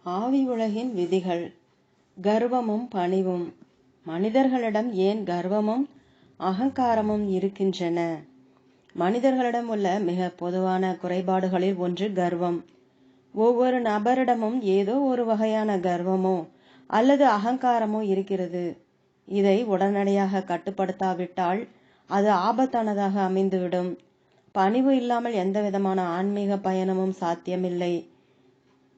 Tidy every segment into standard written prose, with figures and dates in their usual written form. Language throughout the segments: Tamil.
ஆவி உலகின் விதிகள். கர்வமும் பணிவும். மனிதர்களிடம் ஏன் கர்வமும் அகங்காரமும் இருக்கின்றன? மனிதர்களிடம் உள்ள மிக பொதுவான குறைபாடுகளில் ஒன்று கர்வம். ஒவ்வொரு நபரிடமும் ஏதோ ஒரு வகையான கர்வமோ அல்லது அகங்காரமோ இருக்கிறது. இதை உடனடியாக கட்டுப்படுத்தாவிட்டால் அது ஆபத்தானதாக அமைந்துவிடும். பணிவு இல்லாமல் எந்தவிதமான ஆன்மீக பயணமும் சாத்தியமில்லை.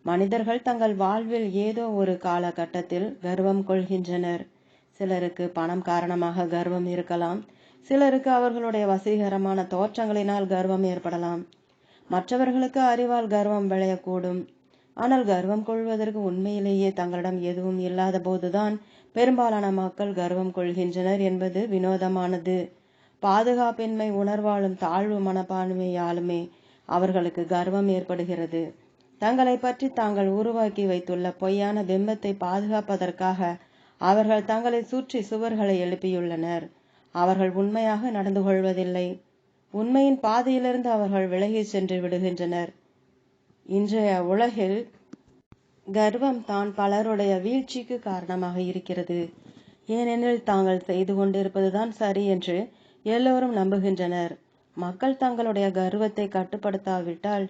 மனிதர்கள் தங்கள் வாழ்வில் ஏதோ ஒரு காலகட்டத்தில் கர்வம் கொள்கின்றனர். சிலருக்கு பணம் காரணமாக கர்வம் இருக்கலாம். சிலருக்கு அவர்களுடைய வசீகரமான தோற்றங்களினால் கர்வம் ஏற்படலாம். மற்றவர்களுக்கு அறிவால் கர்வம் விளையக்கூடும். ஆனால் கர்வம் கொள்வதற்கு உண்மையிலேயே தங்களிடம் எதுவும் இல்லாத போதுதான் பெரும்பாலான மக்கள் கர்வம் கொள்கின்றனர் என்பது வினோதமானது. பாதுகாப்பின்மை உணர்வாலும் தாழ்வு மனப்பான்மையாலுமே அவர்களுக்கு கர்வம் ஏற்படுகிறது. தங்களை பற்றி தாங்கள் உருவாக்கி வைத்துள்ள பொய்யான பிம்பத்தை பாதுகாப்பதற்காக அவர்கள் தங்களை சுற்றி சுவர்களை எழுப்பியுள்ளனர். அவர்கள் உண்மையாக நடந்து கொள்வதில்லை. உண்மையின் பாதையிலிருந்து அவர்கள் விலகி சென்று விடுகின்றனர். இன்றைய உலகில் கர்வம் தான் பலருடைய வீழ்ச்சிக்கு காரணமாக இருக்கிறது. ஏனெனில் தாங்கள் செய்து கொண்டிருப்பதுதான் சரி என்று எல்லோரும் நம்புகின்றனர். மக்கள் தங்களுடைய கர்வத்தை கட்டுப்படுத்தாவிட்டால்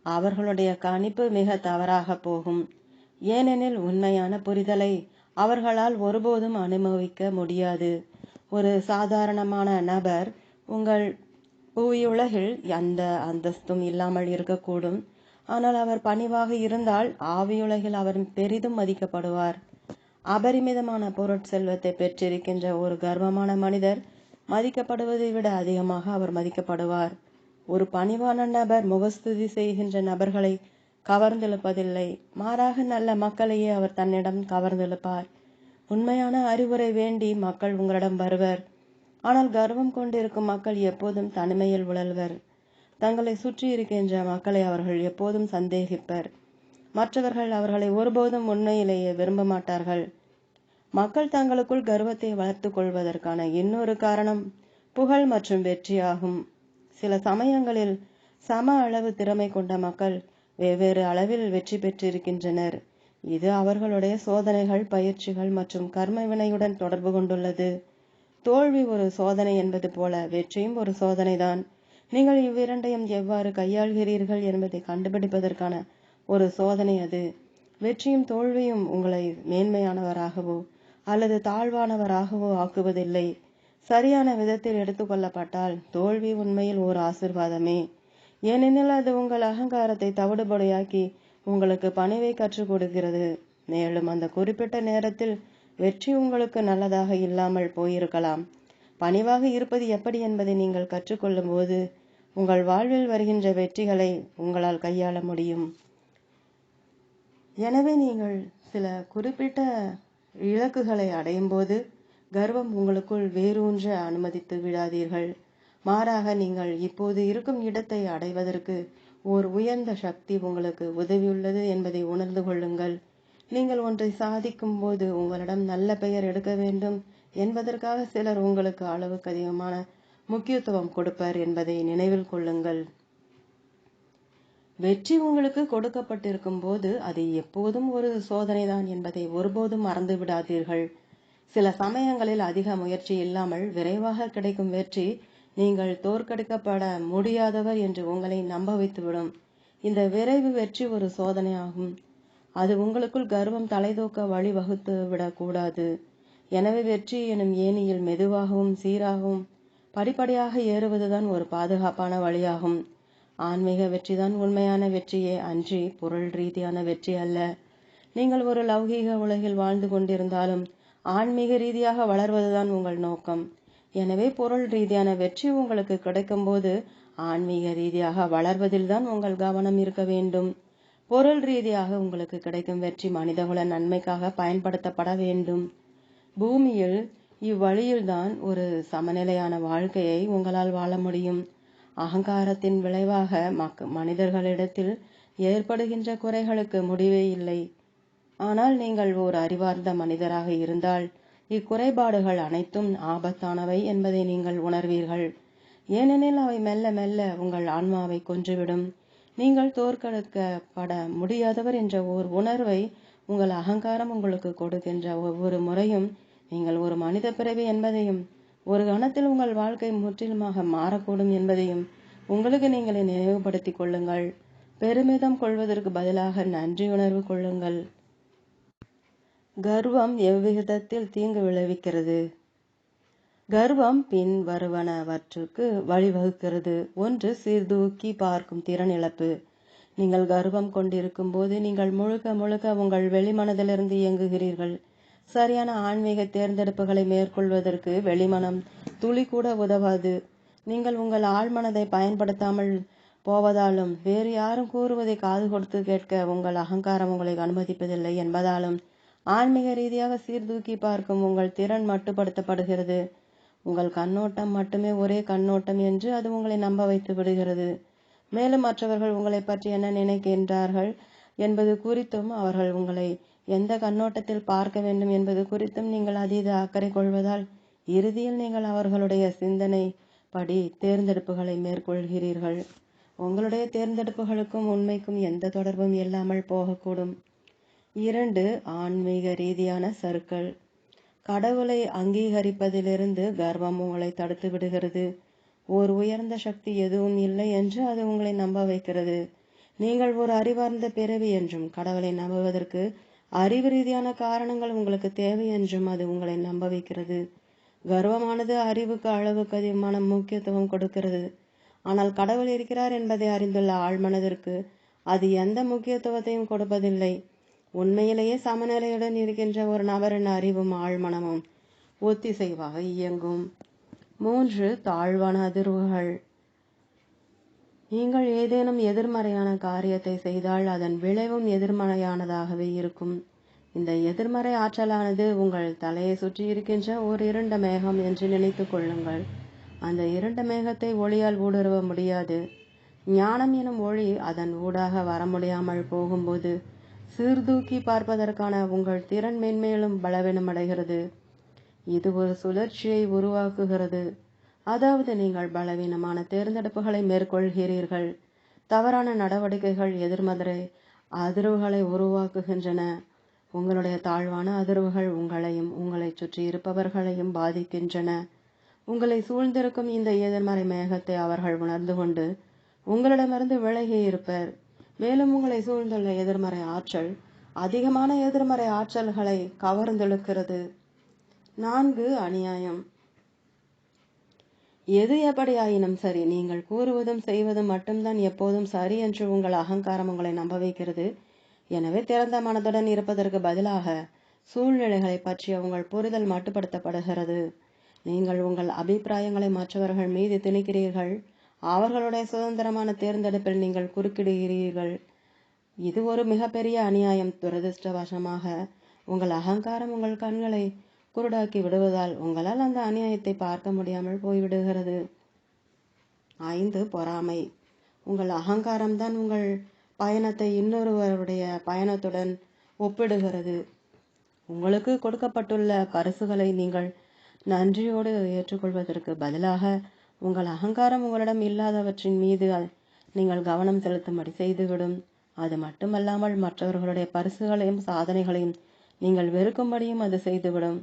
அவர்களுடைய கணிப்பு மிக தவறாக போகும். ஏனெனில் உண்மையான புரிதலை அவர்களால் ஒருபோதும் அனுபவிக்க முடியாது. ஒரு சாதாரணமான நபர் உங்கள் புவியுலகில் எந்த அந்தஸ்தும் இல்லாமல் இருக்கக்கூடும். ஆனால் அவர் பணிவாக இருந்தால் ஆவியுலகில் அவர் பெரிதும் மதிக்கப்படுவார். அபரிமிதமான பொருட்செல்வத்தை பெற்றிருக்கின்ற ஒரு கர்வமான மனிதர் மதிக்கப்படுவதை விட அதிகமாக அவர் மதிக்கப்படுவார். ஒரு பணிவான நபர் முகஸ்துதி செய்கின்ற நபர்களை கவர்ந்தெழுப்பதில்லை. மாறாக நல்ல மக்களையே அவர் தன்னிடம் கவர்ந்தெழுப்பார். உண்மையான அறிவுரை வேண்டி மக்கள் உங்களிடம் வருவர். ஆனால் கர்வம் கொண்டிருக்கும் மக்கள் எப்போதும் தனிமையில் உழல்வர். தங்களை சுற்றி இருக்கின்ற மக்களை அவர்கள் எப்போதும் சந்தேகிப்பர். மற்றவர்கள் அவர்களை ஒருபோதும் உண்மையிலேயே விரும்ப மாட்டார்கள். மக்கள் தங்களுக்குள் கர்வத்தை வளர்த்து கொள்வதற்கான இன்னொரு காரணம் புகழ் மற்றும் வெற்றியாகும். சில சமயங்களில் சம அளவு திறமை கொண்ட மக்கள் வெவ்வேறு அளவில் வெற்றி பெற்றிருக்கின்றனர். இது அவர்களுடைய சோதனைகள், பயிற்சிகள் மற்றும் கர்ம வினையுடன் தொடர்பு கொண்டுள்ளது. தோல்வி ஒரு சோதனை என்பது போல வெற்றியும் ஒரு சோதனைதான். நீங்கள் இவ்விரண்டையும் எவ்வாறு கையாள்கிறீர்கள் என்பதை கண்டுபிடிப்பதற்கான ஒரு சோதனை அது. வெற்றியும் தோல்வியும் உங்களை மேன்மையானவராகவோ அல்லது தாழ்வானவராகவோ ஆக்குவதில்லை. சரியான விதத்தில் எடுத்துக்கொள்ளப்பட்டால் தோல்வி உண்மையில் ஒரு ஆசீர்வாதமே. ஏனெனில் அது உங்கள் அகங்காரத்தை தவிடுபொடியாக்கி உங்களுக்கு பணிவை கற்றுக் கொடுக்கிறது. மேலும் அந்த குறிப்பிட்ட நேரத்தில் வெற்றி உங்களுக்கு நல்லதாக இல்லாமல் போயிருக்கலாம். பணிவாக இருப்பது எப்படி என்பதை நீங்கள் கற்றுக்கொள்ளும் போது உங்கள் வாழ்வில் வருகின்ற வெற்றிகளை உங்களால் கையாள முடியும். எனவே நீங்கள் சில குறிப்பிட்ட இலக்குகளை அடையும் போது கர்வம் உங்களுக்குள் வேரூன்ற அனுமதித்து விடாதீர்கள். மாறாக நீங்கள் இப்போது இருக்கும் இடத்தை அடைவதற்கு ஓர் உயர்ந்த சக்தி உங்களுக்கு உதவியுள்ளது என்பதை உணர்ந்து கொள்ளுங்கள். நீங்கள் ஒன்றை சாதிக்கும் போது உங்களிடம் நல்ல பெயர் எடுக்க வேண்டும் என்பதற்காக சிலர் உங்களுக்கு அளவுக்கு அதிகமான முக்கியத்துவம் கொடுப்பர் என்பதை நினைவில் கொள்ளுங்கள். வெற்றி உங்களுக்கு கொடுக்கப்பட்டிருக்கும் போது அது எப்போதும் ஒரு சோதனைதான் என்பதை ஒருபோதும் மறந்து விடாதீர்கள். சில சமயங்களில் அதிக முயற்சி இல்லாமல் விரைவாக கிடைக்கும் வெற்றி நீங்கள் தோற்கடிக்கப்பட முடியாதவர் என்று உங்களை நம்ப வைத்துவிடும். இந்த விரைவு வெற்றி ஒரு சோதனையாகும். அது உங்களுக்குள் கர்வம் தலைதூக்க வழி வகுத்து விடக்கூடாது. எனவே வெற்றி எனும் ஏணியில் மெதுவாகவும் சீராகவும் படிப்படியாக ஏறுவதுதான் ஒரு பாதுகாப்பான வழியாகும். ஆன்மீக வெற்றிதான் உண்மையான வெற்றியே அன்றி பொருள் ரீதியான வெற்றி அல்ல. நீங்கள் ஒரு லௌகீக உலகில் வாழ்ந்து கொண்டிருந்தாலும் ஆன்மீக ரீதியாக வளர்வதுதான் உங்கள் நோக்கம். எனவே பொருள் ரீதியான வெற்றி உங்களுக்கு கிடைக்கும் போது ஆன்மீக ரீதியாக வளர்வதில்தான் உங்கள் கவனம் இருக்க வேண்டும். பொருள் ரீதியாக உங்களுக்கு கிடைக்கும் வெற்றி மனிதகுல நன்மைக்காக பயன்படுத்தப்பட வேண்டும். பூமியில் இவ்வழியில்தான் ஒரு சமநிலையான வாழ்க்கையை உங்களால் வாழ முடியும். அகங்காரத்தின் விளைவாக மனிதர்களிடத்தில் ஏற்படுகின்ற குறைகளுக்கு முடிவே இல்லை. ஆனால் நீங்கள் ஓர் அறிவார்ந்த மனிதராக இருந்தால் இக்குறைபாடுகள் அனைத்தும் ஆபத்தானவை என்பதை நீங்கள் உணர்வீர்கள். ஏனெனில் அவை மெல்ல மெல்ல உங்கள் ஆன்மாவை கொன்றுவிடும். நீங்கள் தோற்கடிக்கப்பட முடியாதவர் என்ற ஓர் உணர்வை உங்கள் அகங்காரம் உங்களுக்கு கொடுக்கின்ற ஒவ்வொரு முறையும் நீங்கள் ஒரு மனித பிறவி என்பதையும் ஒரு கணத்தில் உங்கள் வாழ்க்கை முற்றிலுமாக மாறக்கூடும் என்பதையும் உங்களுக்கு நீங்களே நினைவுபடுத்திக் கொள்ளுங்கள். பெருமிதம் கொள்வதற்கு பதிலாக நன்றியுணர்வு கொள்ளுங்கள். கர்வம் எவ்விதத்தில் தீங்கு விளைவிக்கிறது? கர்வம் பின் வருவனவற்றுக்கு வழிவகுக்கிறது. 1. சீர்தூக்கி பார்க்கும் திறன் இழப்பு. நீங்கள் கர்வம் கொண்டிருக்கும் போது நீங்கள் முழுக்க முழுக்க உங்கள் வெளிமனதிலிருந்து இயங்குகிறீர்கள். சரியான ஆன்மீக தேர்ந்தெடுப்புகளை மேற்கொள்வதற்கு வெளிமனம் துளி கூட உதவாது. நீங்கள் உங்கள் ஆழ்மனதை பயன்படுத்தாமல் போவதாலும் வேறு யாரும் கூறுவதை காது கொடுத்து கேட்க உங்கள் அகங்காரம் உங்களை அனுமதிப்பதில்லை என்பதாலும் ஆன்மீக ரீதியாக சீர்தூக்கி பார்க்கும் உங்கள் திறன் மட்டுப்படுத்தப்படுகிறது. உங்கள் கண்ணோட்டம் மட்டுமே ஒரே கண்ணோட்டம் என்று அது உங்களை நம்ப வைத்து விடுகிறது. மேலும் மற்றவர்கள் உங்களை பற்றி என்ன நினைக்கின்றார்கள் என்பது குறித்தும் அவர்கள் உங்களை எந்த கண்ணோட்டத்தில் பார்க்க வேண்டும் என்பது குறித்தும் நீங்கள் அதீத அக்கறை கொள்வதால் இறுதியில் நீங்கள் அவர்களுடைய சிந்தனை படி தேர்ந்தெடுப்புகளை மேற்கொள்கிறீர்கள். உங்களுடைய தேர்ந்தெடுப்புகளுக்கும் உண்மைக்கும் எந்த தொடர்பும் இல்லாமல் போகக்கூடும். 2. ஆன்மீக ரீதியான சறுக்கல். கடவுளை அங்கீகரிப்பதிலிருந்து கர்வம் உங்களை தடுத்து விடுகிறது. ஓர் உயர்ந்த சக்தி எதுவும் இல்லை என்று அது உங்களை நம்ப வைக்கிறது. நீங்கள் ஒரு அறிவார்ந்த பிறவி என்றும் கடவுளை நம்புவதற்கு அறிவு ரீதியான காரணங்கள் உங்களுக்கு தேவை என்றும் அது உங்களை நம்ப வைக்கிறது. கர்வமானது அறிவுக்கு அளவுக்கு அதிகமான முக்கியத்துவம் கொடுக்கிறது. ஆனால் கடவுள் இருக்கிறார் என்பதை அறிந்துள்ள ஆழ்மனதிற்கு அது எந்த முக்கியத்துவத்தையும் கொடுப்பதில்லை. உண்மையிலேயே சமநிலையுடன் இருக்கின்ற ஒரு நபரின் அறிவும் ஆழ்மனமும் ஒத்திசைவாக இயங்கும். 3. தாழ்வான அதிர்வுகள். நீங்கள் ஏதேனும் எதிர்மறையான காரியத்தை செய்தால் அதன் விளைவும் எதிர்மறையானதாகவே இருக்கும். இந்த எதிர்மறை ஆற்றலானது உங்கள் தலையை சுற்றி இருக்கின்ற ஒரு இருண்ட மேகம் என்று நினைத்து கொள்ளுங்கள். அந்த இருண்ட மேகத்தை ஒளியால் ஊடுருவ முடியாது. ஞானம் எனும் ஒளி அதன் ஊடாக வர முடியாமல் போகும்போது சீர்தூக்கி பார்ப்பதற்கான உங்கள் திறன் மென்மேலும் பலவீனமடைகிறது. இது ஒரு சுழற்சியை உருவாக்குகிறது. அதாவது நீங்கள் பலவீனமான தேர்ந்தெடுப்புகளை மேற்கொள்கிறீர்கள். தவறான நடவடிக்கைகள் எதிர்மறை அதிர்வுகளை உருவாக்குகின்றன. உங்களுடைய தாழ்வான அதிர்வுகள் உங்களையும் உங்களை சுற்றி இருப்பவர்களையும் பாதிக்கின்றன. உங்களை சூழ்ந்திருக்கும் இந்த எதிர்மறை மேகத்தை அவர்கள் உணர்ந்து கொண்டு உங்களிடமிருந்து விலகி இருப்பர். மேலும் உங்களை சூழ்ந்துள்ள எதிர்மறை ஆற்றல் அதிகமான எதிர்மறை ஆற்றல்களை கவர்ந்தெழுக்கிறது. 4. அநியாயம். எது எப்படியாயினும் சரி, நீங்கள் கூறுவதும் செய்வதும் மட்டும்தான் எப்போதும் சரி என்று உங்கள் அகங்காரம் உங்களை நம்ப வைக்கிறது. எனவே திறந்த மனதுடன் இருப்பதற்கு பதிலாக சூழ்நிலைகளை பற்றிய உங்கள் புரிதல் மட்டுப்படுத்தப்படுகிறது. நீங்கள் உங்கள் அபிப்பிராயங்களை மற்றவர்கள் மீது திணிக்கிறீர்கள். அவர்களுடைய சுதந்திரமான தேர்ந்தெடுப்பில் நீங்கள் குறுக்கிடுகிறீர்கள். இது ஒரு மிகப்பெரிய அநியாயம். துரதிருஷ்டவசமாக உங்கள் அகங்காரம் உங்கள் கண்களை குருடாக்கி விடுவதால் உங்களால் அந்த அநியாயத்தை பார்க்க முடியாமல் போய்விடுகிறது. 5. பொறாமை. உங்கள் அகங்காரம்தான் உங்கள் பயணத்தை இன்னொருவருடைய பயணத்துடன் ஒப்பிடுகிறது. உங்களுக்கு கொடுக்கப்பட்டுள்ள பரிசுகளை நீங்கள் நன்றியோடு ஏற்றுக்கொள்வதற்கு பதிலாக உங்கள் அகங்காரம் உங்களிடம் இல்லாதவற்றின் மீது நீங்கள் கவனம் செலுத்தும்படி செய்துவிடும். அது மட்டுமல்லாமல் மற்றவர்களுடைய பரிசுகளையும் சாதனைகளையும் நீங்கள் வெறுக்கும்படியும் அது செய்துவிடும்.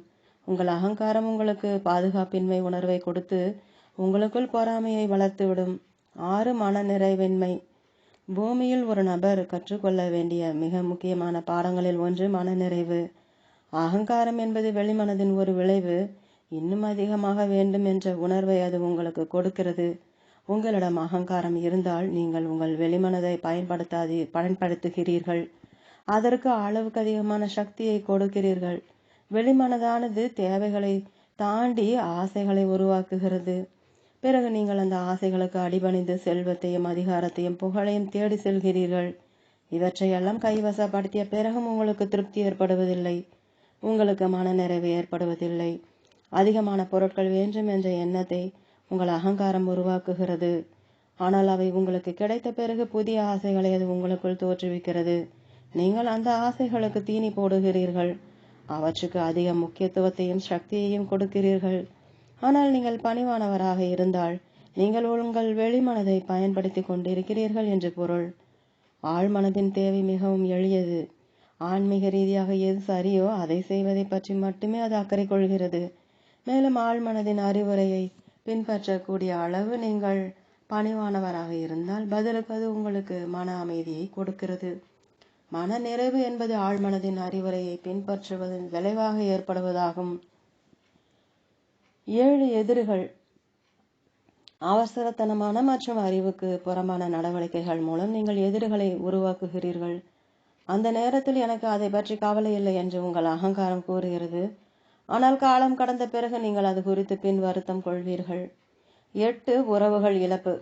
உங்கள் அகங்காரம் உங்களுக்கு பாதுகாப்பின்மை உணர்வை கொடுத்து உங்களுக்குள் பொறாமையை வளர்த்துவிடும். 6. மன நிறைவின்மை. பூமியில் ஒரு நபர் கற்றுக்கொள்ள வேண்டிய மிக முக்கியமான பாடங்களில் ஒன்று மனநிறைவு. அகங்காரம் என்பது வெளிமனதின் ஒரு விளைவு. இன்னும் அதிகமாக வேண்டும் என்ற உணர்வை அது உங்களுக்கு கொடுக்கிறது. உங்களிடம் அகங்காரம் இருந்தால் நீங்கள் உங்கள் வெளிமனதை பயன்படுத்துகிறீர்கள். அதற்கு அளவுக்கு அதிகமான சக்தியை கொடுக்கிறீர்கள். வெளிமனதானது தேவைகளை தாண்டி ஆசைகளை உருவாக்குகிறது. பிறகு நீங்கள் அந்த ஆசைகளுக்கு அடிபணிந்து செல்வத்தையும் அதிகாரத்தையும் புகழையும் தேடி செல்கிறீர்கள். இவற்றையெல்லாம் கைவசப்படுத்திய பிறகும் உங்களுக்கு திருப்தி ஏற்படுவதில்லை. உங்களுக்கு மனநிறைவு ஏற்படுவதில்லை. அதிகமான பொருட்கள் வேண்டும் என்ற எண்ணத்தை உங்கள் அகங்காரம் உருவாக்குகிறது. ஆனால் அவை உங்களுக்கு கிடைத்த பிறகு புதிய ஆசைகளை அது உங்களுக்குள் தோற்றுவிக்கிறது. நீங்கள் அந்த ஆசைகளுக்கு தீனி போடுகிறீர்கள். அவற்றுக்கு அதிக முக்கியத்துவத்தையும் சக்தியையும் கொடுக்கிறீர்கள். ஆனால் நீங்கள் பணிவானவராக இருந்தால் நீங்கள் உங்கள் வெளிமனதை பயன்படுத்தி கொண்டிருக்கிறீர்கள் என்று பொருள். ஆழ்மனதின் தேவை மிகவும் எளியது. ஆன்மீக ரீதியாக எது சரியோ அதை செய்வதை பற்றி மட்டுமே அது அக்கறை கொள்கிறது. மேலும் ஆழ்மனதின் அறிவுரையை பின்பற்றக்கூடிய அளவு நீங்கள் பணிவானவராக இருந்தால் பதிலுக்கு அது உங்களுக்கு மன அமைதியை கொடுக்கிறது. மன நிறைவு என்பது ஆழ்மனதின் அறிவுரையை பின்பற்றுவதன் விளைவாக ஏற்படுவதாகும். 7 எதிரிகள். அவசரத்தனமான மற்றும் அறிவுக்கு புறம்பான நடவடிக்கைகள் மூலம் நீங்கள் எதிரிகளை உருவாக்குகிறீர்கள். அந்த நேரத்தில் எனக்கு அதை பற்றி கவலை இல்லை என்று உங்கள் அகங்காரம் கூறுகிறது. ஆனால் காலம் கடந்த பிறகு நீங்கள் அது குறித்து பின் வருத்தம் கொள்வீர்கள். 8 உறவுகள் இழப்பு.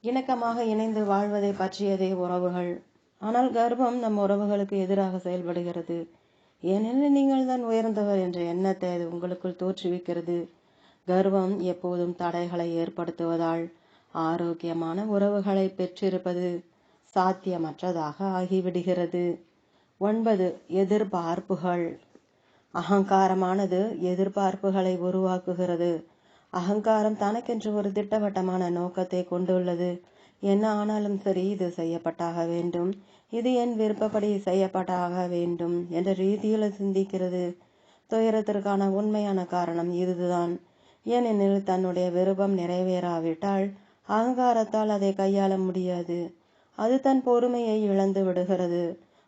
இணக்கமாக இணைந்து வாழ்வதை பற்றியதே உறவுகள். ஆனால் கர்வம் நம் உறவுகளுக்கு எதிராக செயல்படுகிறது. ஏனெனில் நீங்கள் தான் உயர்ந்தவர் என்ற எண்ணத்தை அது உங்களுக்குள் தோற்றுவிக்கிறது. கர்வம் எப்போதும் தடைகளை ஏற்படுத்துவதால் ஆரோக்கியமான உறவுகளை பெற்றிருப்பது சாத்தியமற்றதாக ஆகிவிடுகிறது. 9 எதிர்பார்ப்புகள். அகங்காரமானது எதிர்பார்ப்புகளை உருவாக்குகிறது. அகங்காரம் தனக்கென்று ஒரு திட்டவட்டமான நோக்கத்தை கொண்டுள்ளது. என்ன ஆனாலும் சரி, இது செய்யப்பட்டாக வேண்டும், இது என் விருப்பப்படி செய்யப்பட்டாக வேண்டும் என்ற ரீதியில் சிந்திக்கிறது. துயரத்திற்கான உண்மையான காரணம் இதுதான். ஏனெனில் தன்னுடைய விருப்பம் நிறைவேறாவிட்டால் அகங்காரத்தால் அதை கையாள முடியாது. அது தன் பொறுமையை இழந்து விடுகிறது.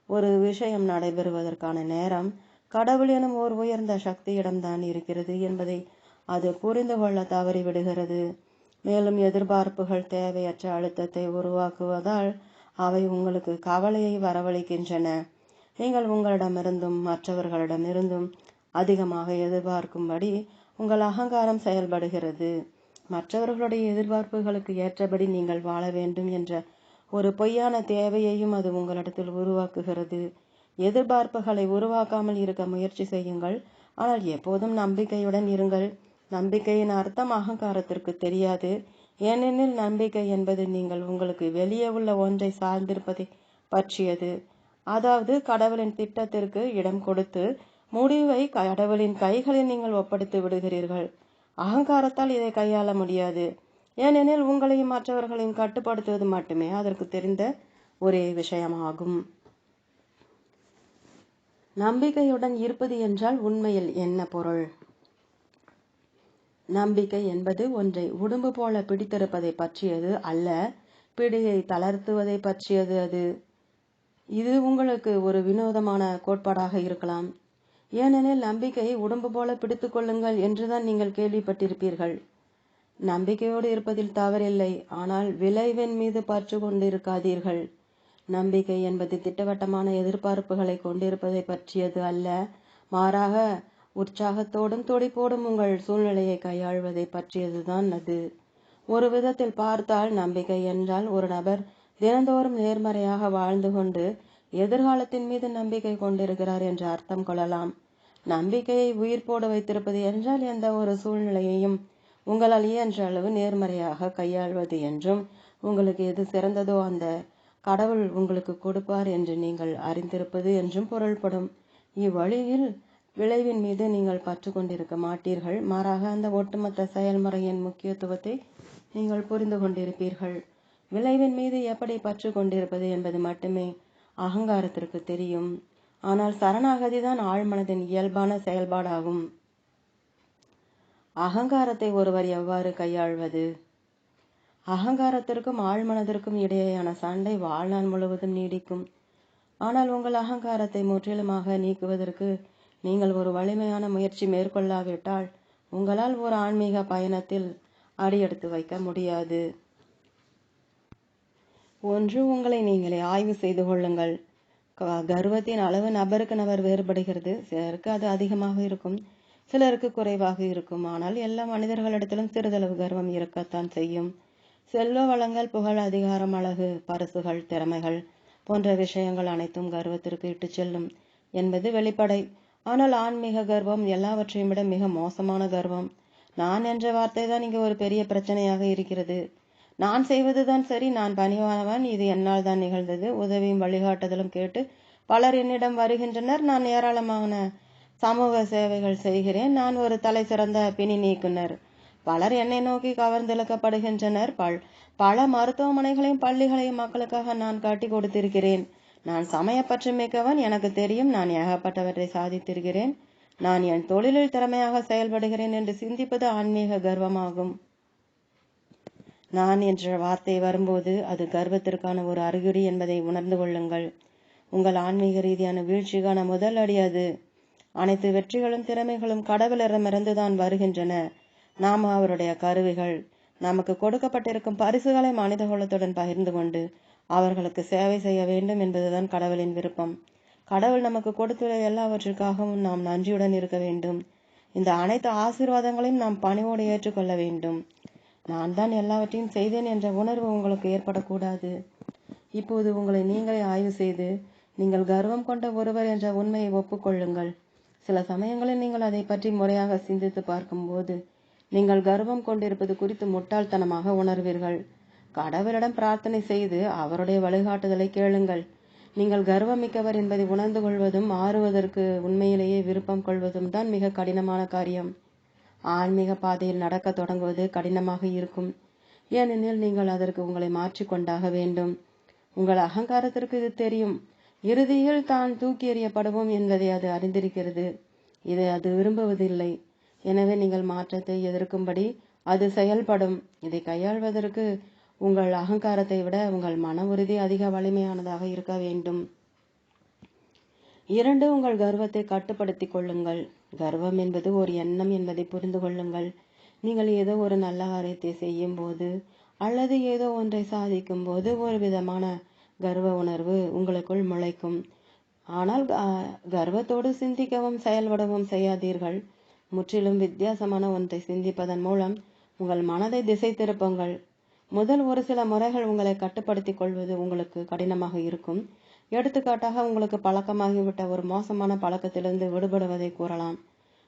ஒரு விஷயம் நடைபெறுவதற்கான நேரம் கடவுள் எனும் ஓர் உயர்ந்த சக்தியிடம்தான் இருக்கிறது என்பதை அது புரிந்து கொள்ள தவறிவிடுகிறது. மேலும் எதிர்பார்ப்புகள் தேவையற்ற அழுத்தத்தை உருவாக்குவதால் அவை உங்களுக்கு கவலையை வரவழைக்கின்றன. நீங்கள் உங்களிடமிருந்தும் மற்றவர்களிடமிருந்தும் அதிகமாக எதிர்பார்க்கும்படி உங்கள் அகங்காரம் செயல்படுகிறது. மற்றவர்களுடைய எதிர்பார்ப்புகளுக்கு ஏற்றபடி நீங்கள் வாழ வேண்டும் என்ற ஒரு பொய்யான தேவையையும் அது உங்களிடத்தில் உருவாக்குகிறது. எதிர்பார்ப்புகளை உருவாக்காமல் இருக்க முயற்சி செய்யுங்கள், ஆனால் எப்போதும் நம்பிக்கையுடன் இருங்கள். நம்பிக்கையின் அர்த்தம் அகங்காரத்திற்கு தெரியாது. ஏனெனில் நம்பிக்கை என்பது நீங்கள் உங்களுக்கு வெளியே உள்ள ஒன்றை சார்ந்திருப்பதை பற்றியது. அதாவது கடவுளின் திட்டத்திற்கு இடம் கொடுத்து முடிவை கடவுளின் கைகளில் நீங்கள் ஒப்படைத்து விடுகிறீர்கள். அகங்காரத்தால் இதை கையாள முடியாது. ஏனெனில் உங்களையும் மற்றவர்களையும் கட்டுப்படுத்துவது மட்டுமே அதற்கு தெரிந்த ஒரே விஷயமாகும். நம்பிக்கையுடன் இருப்பது என்றால் உண்மையில் என்ன பொருள்? நம்பிக்கை என்பது ஒன்றை உடம்பு போல பிடித்திருப்பதை பற்றியது அல்ல, பிடியை தளர்த்துவதை பற்றியது. இது உங்களுக்கு ஒரு வினோதமான கோட்பாடாக இருக்கலாம். ஏனெனில் நம்பிக்கையை உடம்பு போல பிடித்து கொள்ளுங்கள் என்றுதான் நீங்கள் கேள்விப்பட்டிருப்பீர்கள். நம்பிக்கையோடு இருப்பதில் தவறில்லை, ஆனால் விளைவின் மீது பற்று கொண்டிருக்காதீர்கள். நம்பிக்கை என்பது திட்டவட்டமான எதிர்பார்ப்புகளை கொண்டிருப்பதை பற்றியது அல்ல, மாறாக உற்சாகத்தோடும் துடிப்போடும் உங்கள் சூழ்நிலையை கையாள்வதை பற்றியதுதான் அது. ஒரு விதத்தில் பார்த்தால் நம்பிக்கை என்றால் ஒரு நபர் தினந்தோறும் நேர்மறையாக வாழ்ந்து கொண்டு எதிர்காலத்தின் மீது நம்பிக்கை கொண்டிருக்கிறார் என்று அர்த்தம் கொள்ளலாம். நம்பிக்கையை உயிர்ப்போடு வைத்திருப்பது என்றால் எந்த ஒரு சூழ்நிலையையும் உங்களால் இயன்ற அளவு நேர்மறையாக கையாள்வது என்றும், உங்களுக்கு எது சிறந்ததோ அந்த கடவுள் உங்களுக்கு கொடுப்பார் என்று நீங்கள் அறிந்திருப்பது என்றும் பொருள்படும். இவ்வழியில் விளைவின் மீது நீங்கள் பற்று கொண்டிருக்க மாட்டீர்கள், மாறாக அந்த ஒட்டுமொத்த செயல்முறையின் முக்கியத்துவத்தை நீங்கள் புரிந்து கொண்டிருப்பீர்கள். விளைவின் மீது எப்படி பற்று கொண்டிருப்பது என்பது மட்டுமே அகங்காரத்திற்கு தெரியும். ஆனால் சரணாகதிதான் ஆழ்மனதின் இயல்பான செயல்பாடாகும். அகங்காரத்தை ஒருவர் எவ்வாறு கையாள்வது? அகங்காரத்திற்கும் ஆழ்மனதிற்கும் இடையேயான சண்டை வாழ்நாள் முழுவதும் நீடிக்கும். ஆனால் உங்கள் அகங்காரத்தை முற்றிலுமாக நீக்குவதற்கு நீங்கள் ஒரு வலிமையான முயற்சி மேற்கொள்ளாவிட்டால் உங்களால் ஒரு ஆன்மீக பயணத்தில் அடியெடுத்து வைக்க முடியாது. ஒன்று, உங்களை நீங்களே ஆய்வு செய்து கொள்ளுங்கள். கர்வத்தின் அளவு நபருக்கு நபர் வேறுபடுகிறது. சிலருக்கு அது அதிகமாக இருக்கும், சிலருக்கு குறைவாக இருக்கும். ஆனால் எல்லா மனிதர்களிடத்திலும் சிறிதளவு கர்வம் இருக்கத்தான் செய்யும். செல்வ வளங்கள், புகழ், அதிகாரம், அழகு, பரிசுகள், திறமைகள் போன்ற விஷயங்கள் அனைத்தும் கர்வத்திற்கு இட்டு செல்லும் என்பது வெளிப்படை. ஆனால் ஆன்மீக கர்வம் எல்லாவற்றையும் விட மிக மோசமான கர்வம். நான் என்ற வார்த்தை தான் இங்கு ஒரு பெரிய பிரச்சனையாக இருக்கிறது. நான் செய்வதுதான் சரி, நான் பணிவானவன், இது என்னால் தான் நிகழ்ந்தது, உதவியும் வழிகாட்டுதலும் கேட்டு பலர் என்னிடம் வருகின்றனர், நான் ஏராளமான சமூக சேவைகள் செய்கிறேன், நான் ஒரு தலை சிறந்த பிணி நீக்குனர், பலர் என்னை நோக்கி கவர்ந்திழுக்கப்படுகின்றனர். பல மருத்துவமனைகளையும் பள்ளிகளையும் மக்களுக்காக நான் கட்டி கொடுத்திருக்கிறேன். நான் சமயப்பற்று மிக்கவன். எனக்கு தெரியும், நான் ஏகப்பட்டவற்றை சாதித்திருக்கிறேன். நான் என் தொழிலில் திறமையாக செயல்படுகிறேன் என்று சிந்திப்பது ஆன்மீக கர்வமாகும். நான் என்ற வார்த்தை வரும்போது அது கர்வத்திற்கான ஒரு அறிகுறி என்பதை உணர்ந்து கொள்ளுங்கள். உங்கள் ஆன்மீக ரீதியான வீழ்ச்சிக்கான முதல் அடி அது. அனைத்து வெற்றிகளும் திறமைகளும் கடவுளிடமிருந்து தான் வருகின்றன. நாம் அவருடைய கருவிகள். நமக்கு கொடுக்கப்பட்டிருக்கும் பரிசுகளை மனித குலத்துடன் பகிர்ந்து கொண்டு அவர்களுக்கு சேவை செய்ய வேண்டும் என்பதுதான் கடவுளின் விருப்பம். கடவுள் நமக்கு கொடுத்துள்ள எல்லாவற்றிற்காகவும் நாம் நன்றியுடன் இருக்க வேண்டும். இந்த அனைத்து ஆசீர்வாதங்களையும் நாம் பணிவோடு ஏற்றுக்கொள்ள வேண்டும். நான் தான் எல்லாவற்றையும் செய்தேன் என்ற உணர்வு உங்களுக்கு ஏற்படக்கூடாது. இப்போது உங்களை நீங்களே ஆய்வு செய்து நீங்கள் கர்வம் கொண்ட ஒருவர் என்ற உண்மையை ஒப்புக்கொள்ளுங்கள். சில சமயங்களில் நீங்கள் அதை பற்றி முறையாக சிந்தித்து பார்க்கும்போது நீங்கள் கர்வம் கொண்டிருப்பது குறித்து முட்டாள்தனமாக உணர்வீர்கள். கடவுளிடம் பிரார்த்தனை செய்து அவருடைய வழிகாட்டுதலை கேளுங்கள். நீங்கள் கர்வமிக்கவர் என்பதை உணர்ந்து கொள்வதும் மாறுவதற்கு உண்மையிலேயே விருப்பம் கொள்வதும் தான் மிக கடினமான காரியம். ஆன்மீக பாதையில் நடக்க தொடங்குவது கடினமாக இருக்கும். ஏனெனில் நீங்கள் அதற்கு உங்களை மாற்றிக்கொண்டாக வேண்டும். உங்கள் அகங்காரத்திற்கு இது தெரியும். இறுதியில் தான் தூக்கி எறியப்படுவோம் என்பதை அது அறிந்திருக்கிறது. இதை அது விரும்புவதில்லை. எனவே நீங்கள் மாற்றத்தை எதிர்க்கும்படி அது செயல்படும். இதை கையாள்வதற்கு உங்கள் அகங்காரத்தை விட உங்கள் மன உறுதி அதிக வலிமையானதாக இருக்க வேண்டும். 2. உங்கள் கர்வத்தை கட்டுப்படுத்திக் கொள்ளுங்கள். கர்வம் என்பது ஒரு எண்ணம் என்பதை புரிந்து கொள்ளுங்கள். நீங்கள் ஏதோ ஒரு நல்ல காரியத்தை செய்யும் போது அல்லது ஏதோ ஒன்றை சாதிக்கும் போது ஒரு விதமான கர்வ உணர்வு உங்களுக்குள் முளைக்கும். ஆனால் கர்வத்தோடு சிந்திக்கவும் செயல்படவும் செய்யாதீர்கள். முற்றிலும் வித்தியாசமான ஒன்றை சிந்திப்பதன் மூலம் உங்கள் மனதை திசை திருப்புங்கள். முதல் ஒரு சில முறைகள் உங்களை கட்டுப்படுத்திக் கொள்வது உங்களுக்கு கடினமாக இருக்கும். எடுத்துக்காட்டாக, உங்களுக்கு பழக்கமாகிவிட்ட ஒரு மோசமான பழக்கத்திலிருந்து விடுபடுவதை கூறலாம்.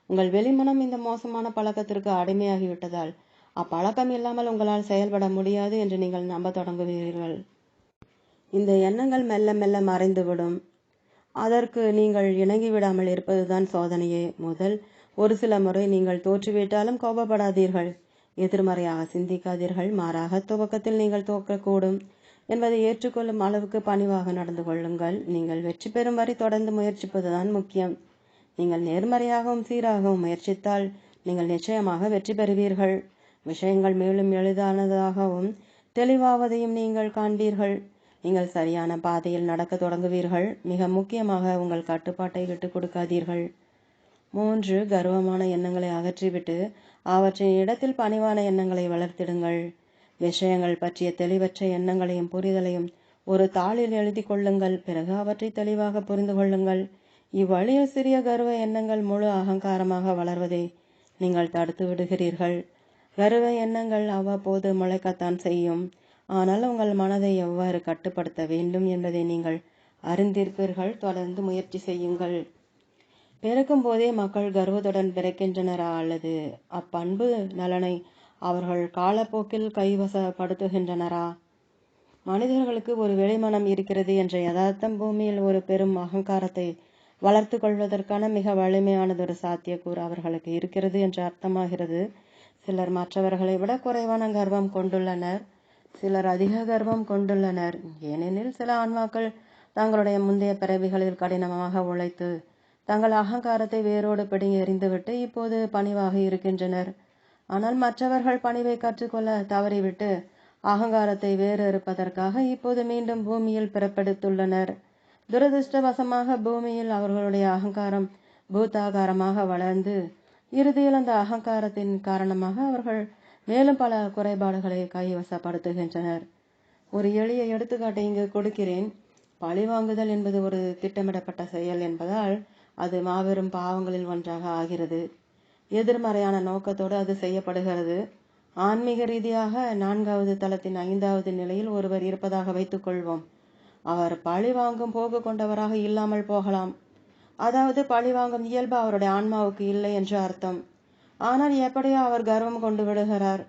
உங்கள் வெளிமனம் இந்த மோசமான பழக்கத்திற்கு அடிமையாகிவிட்டதால் அப்பழக்கம் இல்லாமல் உங்களால் செயல்பட முடியாது என்று நீங்கள் நம்ப தொடங்குவீர்கள். இந்த எண்ணங்கள் மெல்ல மெல்ல மறைந்துவிடும். அதற்கு நீங்கள் இணங்கிவிடாமல் இருப்பதுதான் சோதனையே. முதல் ஒரு சில முறை நீங்கள் தோற்றுவிட்டாலும் கோபப்படாதீர்கள். எதிர்மறையாக சிந்திக்காதீர்கள். மாறாக, துவக்கத்தில் நீங்கள் தோற்கக்கூடும் என்பதை ஏற்றுக்கொள்ளும் அளவுக்கு பணிவாக நடந்து கொள்ளுங்கள். நீங்கள் வெற்றி பெறும் வரை தொடர்ந்து முயற்சிப்பதுதான் முக்கியம். நீங்கள் நேர்மறையாகவும் சீராகவும் முயற்சித்தால் நீங்கள் நிச்சயமாக வெற்றி பெறுவீர்கள். விஷயங்கள் மேலும் எளிதானதாகவும் தெளிவாவதையும் நீங்கள் காண்பீர்கள். நீங்கள் சரியான பாதையில் நடக்க தொடங்குவீர்கள். மிக முக்கியமாக, உங்கள் கட்டுப்பாட்டை விட்டுக் கொடுக்காதீர்கள். 3. கர்வமான எண்ணங்களை அகற்றிவிட்டு அவற்றின் இடத்தில் பணிவான எண்ணங்களை வளர்த்திடுங்கள். விஷயங்கள் பற்றிய தெளிவற்ற எண்ணங்களையும் புரிதலையும் ஒரு தாளில் எழுதி கொள்ளுங்கள். பிறகு அவற்றை தெளிவாக புரிந்து கொள்ளுங்கள். இவ்வழியில் சிறிய கர்வ எண்ணங்கள் முழு அகங்காரமாக வளர்வதை நீங்கள் தடுத்து விடுகிறீர்கள். கர்வ எண்ணங்கள் அவ்வப்போது முளைக்கத்தான் செய்யும். ஆனால் உங்கள் மனதை எவ்வாறு கட்டுப்படுத்த வேண்டும் என்பதை நீங்கள் அறிந்திருப்பீர்கள். தொடர்ந்து முயற்சி செய்யுங்கள். பிறக்கும் போதே மக்கள் கர்வத்துடன் பிறக்கின்றனரா அல்லது அப்பண்பு நலனை அவர்கள் காலப்போக்கில் கைவசப்படுத்துகின்றனரா? மனிதர்களுக்கு ஒரு வெளிமனம் இருக்கிறது என்ற யதார்த்தம் பூமியில் ஒரு பெரும் அகங்காரத்தை வளர்த்து கொள்வதற்கான மிக வலிமையானதொரு சாத்தியக்கூறு அவர்களுக்கு இருக்கிறது என்று அர்த்தமாகிறது. சிலர் மற்றவர்களை விட குறைவான கர்வம் கொண்டுள்ளனர். சிலர் அதிக கர்வம் கொண்டுள்ளனர். ஏனெனில் சில ஆன்மாக்கள் தங்களுடைய முந்தைய பிறவிகளில் கடினமாக உழைத்து தங்கள் அகங்காரத்தை வேரோடு பிடுங்கி எறிந்துவிட்டு இப்போது பணிவாக இருக்கின்றனர். ஆனால் மற்றவர்கள் பணிவை கற்றுக்கொள்ள தவறிவிட்டு அகங்காரத்தை வேறு இருப்பதற்காக இப்போது மீண்டும் பூமியில் பிறப்பெடுத்துள்ளனர். துரதிருஷ்டவசமாக பூமியில் அவர்களுடைய அகங்காரம் பூதாகாரமாக வளர்ந்து இறுதியில் அந்த அகங்காரத்தின் காரணமாக அவர்கள் மேலும் பல குறைபாடுகளை கைவசப்படுத்துகின்றனர். ஒரு எளிய எடுத்துக்காட்டை இங்கு கொடுக்கிறேன். பழிவாங்குதல் என்பது ஒரு திட்டமிடப்பட்ட செயல் என்பதால் அது மாபெரும் பாவங்களில் ஒன்றாக ஆகிறது. எதிர்மறையான நோக்கத்தோடு அது செய்யப்படுகிறது. ஆன்மீக ரீதியாக 4வது தளத்தின் 5வது நிலையில் ஒருவர் இருப்பதாக வைத்துக் கொள்வோம். அவர் பழிவாங்கும் போக்கு கொண்டவராக இல்லாமல் போகலாம். அதாவது பழிவாங்கும் இயல்பு அவருடைய ஆன்மாவுக்கு இல்லை என்று அர்த்தம். ஆனால் எப்படியோ அவர் கர்வம் கொண்டு விடுகிறார்.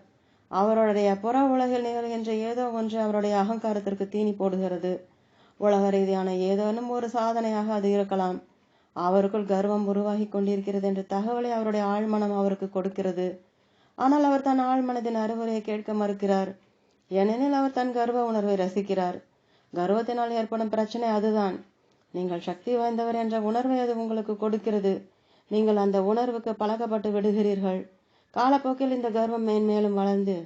அவருடைய புற உலகில் நிகழ்கின்ற ஏதோ ஒன்று அவருடைய அகங்காரத்திற்கு தீனி போடுகிறது. உலக ரீதியான ஏதேனும் ஒரு சாதனையாக அது இருக்கலாம். அவருக்குள் கர்வம் உருவாகி கொண்டிருக்கிறது என்ற தகவலை அவருடைய ஆழ்மனம் அவருக்கு கொடுக்கிறது. ஆனால் அவர் தன் ஆழ் மனதின் அறிவுரையை கேட்க மறுக்கிறார். ஏனெனில் அவர் தன் கர்வ உணர்வை ரசிக்கிறார். கர்வத்தினால் ஏற்படும் பிரச்சனை அதுதான். நீங்கள் சக்தி வாய்ந்தவர் என்ற உணர்வை அது உங்களுக்கு கொடுக்கிறது. நீங்கள் அந்த உணர்வுக்கு பழக்கப்பட்டு விடுகிறீர்கள். காலப்போக்கில் இந்த கர்வம் மேன்மேலும் வளர்ந்து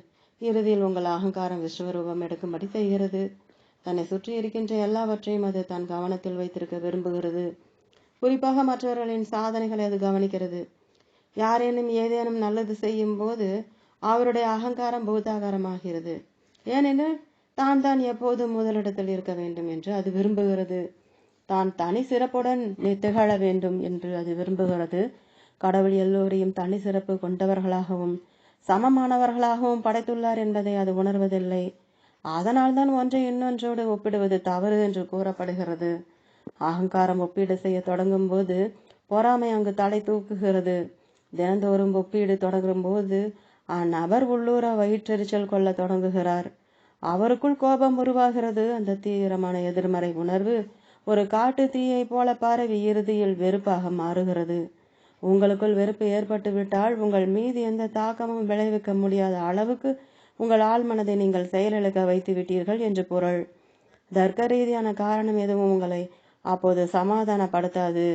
இறுதியில் உங்கள் அகங்காரம் விஸ்வரூபம் எடுக்கும்படி செய்கிறது. தன்னை சுற்றி இருக்கின்ற எல்லாவற்றையும் அது தன் கவனத்தில் வைத்திருக்க விரும்புகிறது. குறிப்பாக மற்றவர்களின் சாதனைகளை அது கவனிக்கிறது. யாரேனும் ஏதேனும் நல்லது செய்யும் போது அவருடைய அகங்காரம் பூதாகாரமாகிறது. ஏனெனில் தான் எப்போதும் முதலிடத்தில் இருக்க வேண்டும் என்று அது விரும்புகிறது. தான் தனி சிறப்புடன் திகழ வேண்டும் என்று அது விரும்புகிறது. கடவுள் எல்லோரையும் தனி சிறப்பு கொண்டவர்களாகவும் சமமானவர்களாகவும் படைத்துள்ளார் என்பதை அது உணர்வதில்லை. அதனால்தான் ஒன்றை இன்னொன்றோடு ஒப்பிடுவது தவறு என்று கூறப்படுகிறது. அகங்காரம் ஒப்பீடு செய்ய தொடங்கும் போது பொறாமை அங்கு தலை தூக்குகிறது. தினந்தோறும் ஒப்பீடு தொடங்கும் போது அந்நபர் உள்ளூர வயிற்றெரிச்சல் கொள்ள தொடங்குகிறார். அவருக்குள் கோபம் உருவாகிறது. அந்த தீவிரமான எதிர்மறை உணர்வு ஒரு காட்டு தீயை போல பரவி இறுதியில் வெறுப்பாக மாறுகிறது. உங்களுக்குள் வெறுப்பு ஏற்பட்டு விட்டால் உங்கள் மீது எந்த தாக்கமும் விளைவிக்க முடியாத அளவுக்கு உங்கள் ஆழ்மனதை நீங்கள் செயலிழக்க வைத்து விட்டீர்கள் என்று பொருள். தர்க்க ரீதியான காரணம் எதுவும் உங்களை அப்போது சமாதானப்படுத்தாது.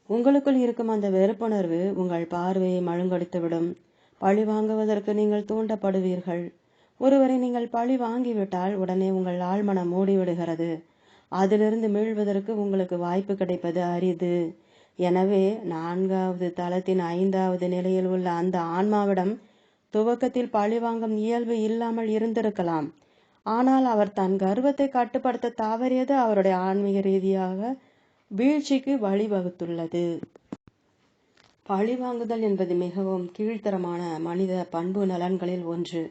உங்களுக்குள் இருக்கும் அந்த வெறுப்புணர்வு உங்கள் பார்வையை மழுங்கடித்துவிடும். பழி வாங்குவதற்கு நீங்கள் தூண்டப்படுவீர்கள். ஒருவரை நீங்கள் பழி வாங்கிவிட்டால் உடனே உங்கள் ஆழ்மனம் மூடிவிடுகிறது. அதிலிருந்து மீள்வதற்கு உங்களுக்கு வாய்ப்பு கிடைப்பது அரிது. எனவே 4வது தளத்தின் 5வது நிலையில் உள்ள அந்த ஆன்மாவிடம் துவக்கத்தில் பழிவாங்கும் இயல்பு இல்லாமல் இருந்திருக்கலாம். ஆனால் அவர் தன் கர்வத்தை கட்டுப்படுத்த தவறியது அவருடைய ஆன்மீக ரீதியாக வீழ்ச்சிக்கு வழிவகுத்துள்ளது. பழிவாங்குதல் என்பது மிகவும் கீழ்த்தரமான மனித பண்பு நலன்களில் ஒன்று.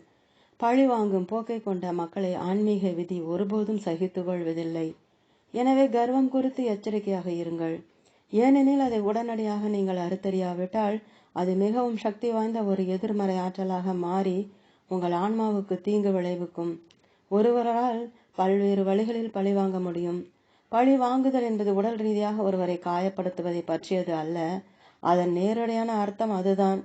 பழிவாங்கும் போக்கை கொண்ட மக்களை ஆன்மீக விதி ஒருபோதும் சகித்துக் கொள்வதில்லை. எனவே கர்வம் குறித்து எச்சரிக்கையாக இருங்கள். ஏனெனில் அதை உடனடியாக நீங்கள் அறுத்தறியாவிட்டால் அது மிகவும் சக்தி வாய்ந்த ஒரு எதிர்மறை ஆற்றலாக மாறி உங்கள் ஆன்மாவுக்கு தீங்கு விளைவிக்கும். ஒருவரால் பல்வேறு வழிகளில் பழி வாங்க முடியும். பழி வாங்குதல் என்பது உடல் ரீதியாக ஒருவரை காயப்படுத்துவதை பற்றியது அல்ல. அதன் நேரடியான அர்த்தம் அதுதான்.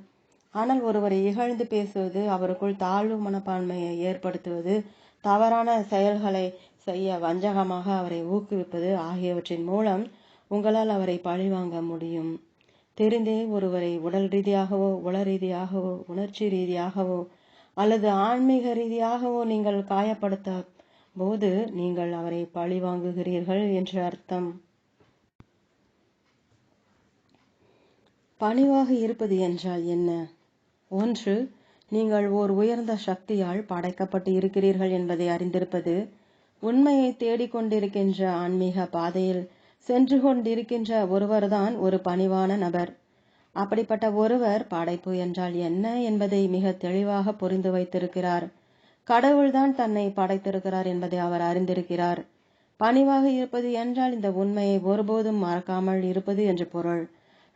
ஆனால் ஒருவரை இகழ்ந்து பேசுவது, அவருக்குள் தாழ்வு மனப்பான்மையை ஏற்படுத்துவது, தவறான செயல்களை செய்ய வஞ்சகமாக அவரை ஊக்குவிப்பது ஆகியவற்றின் மூலம் உங்களால் அவரை பழிவாங்க முடியும். தெரிந்தே ஒருவரை உடல் ரீதியாகவோ உள ரீதியாகவோ உணர்ச்சி ரீதியாகவோ அல்லது ஆன்மீக ரீதியாகவோ நீங்கள் காயப்படுத்த போது நீங்கள் அவரை பழி வாங்குகிறீர்கள் என்று அர்த்தம். பணிவாக இருப்பது என்றால் என்ன? 1. நீங்கள் ஓர் உயர்ந்த சக்தியால் படைக்கப்பட்டு இருக்கிறீர்கள் என்பதை அறிந்திருப்பது. உண்மையை தேடிக்கொண்டிருக்கின்ற ஆன்மீக பாதையில் சென்று கொண்டிருக்கின்ற ஒருவர்தான் ஒரு பணிவான நபர். அப்படிப்பட்ட ஒருவர் படைப்பு என்றால் என்ன என்பதை மிக தெளிவாக புரிந்து வைத்திருக்கிறார். கடவுள்தான் தன்னை படைத்திருக்கிறார் என்பதை அவர் அறிந்திருக்கிறார். பணிவாக இருப்பது என்றால் இந்த உண்மையை ஒருபோதும் மறக்காமல் இருப்பது என்று பொருள்.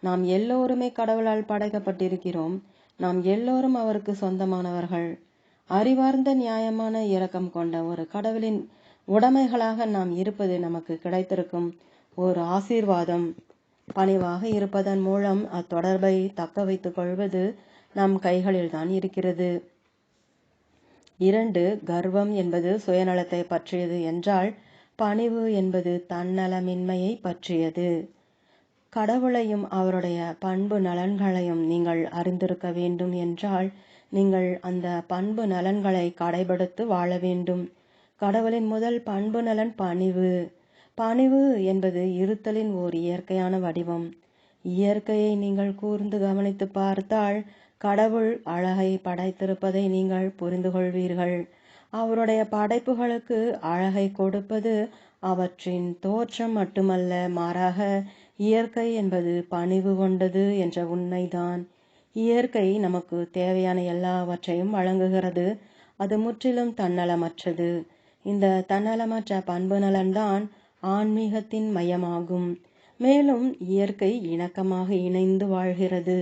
நாம் எல்லோருமே கடவுளால் படைக்கப்பட்டிருக்கிறோம். நாம் எல்லோரும் அவருக்கு சொந்தமானவர்கள். அறிவார்ந்த நியாயமான இரக்கம் கொண்ட ஒரு கடவுளின் உடைமைகளாக நாம் இருப்பது நமக்கு கிடைத்திருக்கும் ஒரு ஆசீர்வாதம். பணிவாக இருப்பதன் மூலம் அத்தொடர்பை தக்க வைத்துக் கொள்வது நம் கைகளில்தான் இருக்கிறது. 2. கர்வம் என்பது சுயநலத்தை பற்றியது என்றால் பணிவு என்பது தன்னலமின்மையை பற்றியது. கடவுளையும் அவருடைய பண்பு நலன்களையும் நீங்கள் அறிந்திருக்க வேண்டும் என்றால் நீங்கள் அந்த பண்பு நலன்களை கடைபிடித்து வாழ வேண்டும். கடவுளின் முதல் பண்பு நலன் பணிவு. பணிவு என்பது இருத்தலின் ஓர் இயற்கையான வடிவம். இயற்கையை நீங்கள் கூர்ந்து கவனித்து பார்த்தால் கடவுள் அழகை படைத்திருப்பதை நீங்கள் புரிந்து கொள்வீர்கள். அவருடைய படைப்புகளுக்கு அழகை கொடுப்பது அவற்றின் தோற்றம் மட்டுமல்ல, மாறாக இயற்கை என்பது பணிவு கொண்டது என்ற உண்மைதான். இயற்கை நமக்கு தேவையான எல்லாவற்றையும் வழங்குகிறது. அது முற்றிலும் தன்னலமற்றது. இந்த தன்னலமற்ற பண்பு நலன்தான் ஆன்மீகத்தின் மையமாகும். மேலும் இயற்கை இணக்கமாக இணைந்து வாழ்கிறது.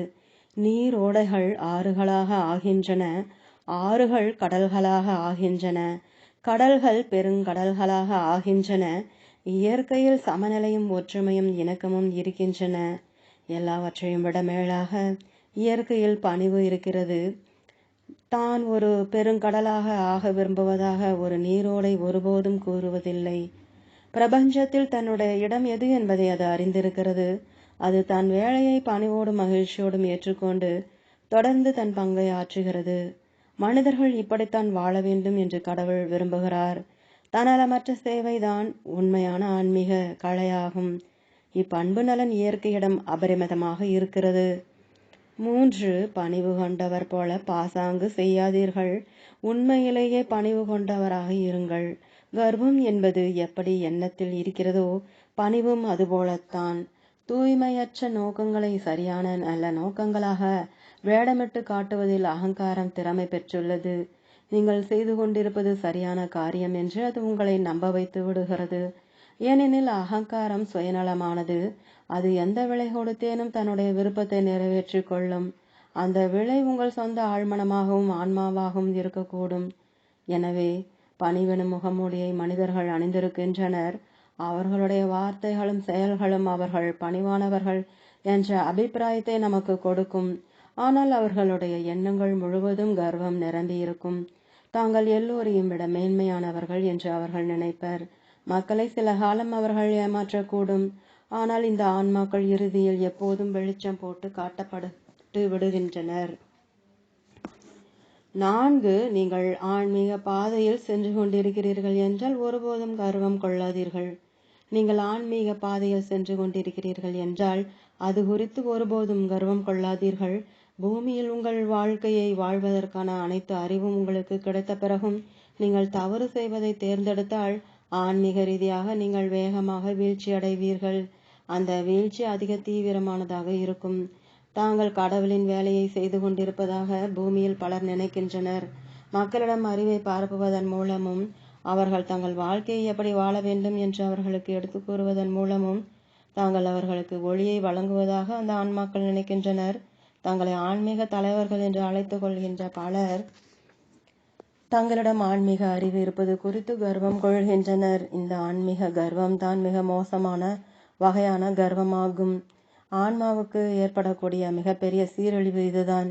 நீரோடைகள் ஆறுகளாக ஆகின்றன. ஆறுகள் கடல்களாக ஆகின்றன. கடல்கள் பெருங்கடல்களாக ஆகின்றன. இயற்கையில் சமநிலையும் ஒற்றுமையும் இணக்கமும் இருக்கின்றன. எல்லாவற்றையும் விட மேலாக இயற்கையில் பணிவு இருக்கிறது. தான் ஒரு பெருங்கடலாக ஆக விரும்புவதாக ஒரு நீரோடை ஒருபோதும் கூறுவதில்லை. பிரபஞ்சத்தில் தன்னுடைய இடம் எது என்பதை அது அறிந்திருக்கிறது. அது தன் வேலையை பணிவோடும் மகிழ்ச்சியோடும் ஏற்றுக்கொண்டு தொடர்ந்து தன் பங்கை ஆற்றுகிறது. மனிதர்கள் இப்படித்தான் வாழ வேண்டும் என்று கடவுள் விரும்புகிறார். தன்னலமற்ற சேவைதான் உண்மையான ஆன்மீக கலையாகும். இப்பண்பு நலன் இயற்கையிடம் அபரிமிதமாக இருக்கிறது. 3. பணிவு கொண்டவர் போல பாசாங்கு செய்யாதீர்கள். உண்மையிலேயே பணிவு கொண்டவராக இருங்கள். கர்வம் என்பது எப்படி எண்ணத்தில் இருக்கிறதோ பணிவும் அதுபோலத்தான். தூய்மையற்ற நோக்கங்களை சரியான நல்ல நோக்கங்களாக வேடமிட்டு காட்டுவதில் அகங்காரம் திறமை பெற்றுள்ளது. நீங்கள் செய்து கொண்டிருப்பது சரியான காரியம் என்று அது உங்களை நம்ப வைத்து விடுகிறது. ஏனெனில் அகங்காரம் சுயநலமானது. அது எந்த விலை கொடுத்தேனும் தன்னுடைய விருப்பத்தை நிறைவேற்றிக் கொள்ளும். அந்த விலை உங்கள் சொந்த ஆழ்மனமாகவும் ஆன்மாவாகவும் இருக்கக்கூடும். எனவே பணிவெனும் முகமூடியை மனிதர்கள் அணிந்திருக்கின்றனர். அவர்களுடைய வார்த்தைகளும் செயல்களும் அவர்கள் பணிவானவர்கள் என்ற அபிப்பிராயத்தை நமக்கு கொடுக்கும். ஆனால் அவர்களுடைய எண்ணங்கள் முழுவதும் கர்வம் நிரம்பியிருக்கும். தாங்கள் எல்லோரையும் விட மேன்மையானவர்கள் என்று அவர்கள் நினைப்பர். மக்களை சில காலம் அவர்கள் ஏமாற்றக்கூடும். ஆனால் இந்த ஆன்மாக்கள் இறுதியில் எப்போதும் வெளிச்சம் போட்டு காட்டப்பட்டு விடுகின்றனர். 4. நீங்கள் ஆன்மீக பாதையில் சென்று கொண்டிருக்கிறீர்கள் என்றால் ஒருபோதும் கர்வம் கொள்ளாதீர்கள். நீங்கள் ஆன்மீக பாதையில் சென்று கொண்டிருக்கிறீர்கள் என்றால் அது குறித்து ஒருபோதும் கர்வம் கொள்ளாதீர்கள். பூமியில் உங்கள் வாழ்க்கையை வாழ்வதற்கான அனைத்து அறிவும் உங்களுக்கு கிடைத்த பிறகும் நீங்கள் தவறு செய்வதை தேர்ந்தெடுத்தால் ஆன்மீக ரீதியாக நீங்கள் வேகமாக வீழ்ச்சி அடைவீர்கள். அந்த வீழ்ச்சி அதிக தீவிரமானதாக இருக்கும். தாங்கள் கடவுளின் வேலையை செய்து கொண்டிருப்பதாக பூமியில் பலர் நினைக்கின்றனர். மக்களிடம் அறிவை பரப்புவதன் மூலமும் அவர்கள் தங்கள் வாழ்க்கையை எப்படி வாழ வேண்டும் என்று அவர்களுக்கு எடுத்து கூறுவதன் மூலமும் தாங்கள் அவர்களுக்கு ஒளியை வழங்குவதாக அந்த ஆன்மாக்கள் நினைக்கின்றனர். தங்களை ஆன்மீக தலைவர்கள் என்று அழைத்துக் கொள்கின்ற பலர் தங்களிடம் ஆன்மீக அறிவு இருப்பது குறித்து கர்வம் கொள்கின்றனர். இந்த ஆன்மீக கர்வம் தான் மிக மோசமான வகையான கர்வமாகும். ஆன்மாவுக்கு ஏற்படக்கூடிய மிகப்பெரிய சீரழிவு இதுதான்.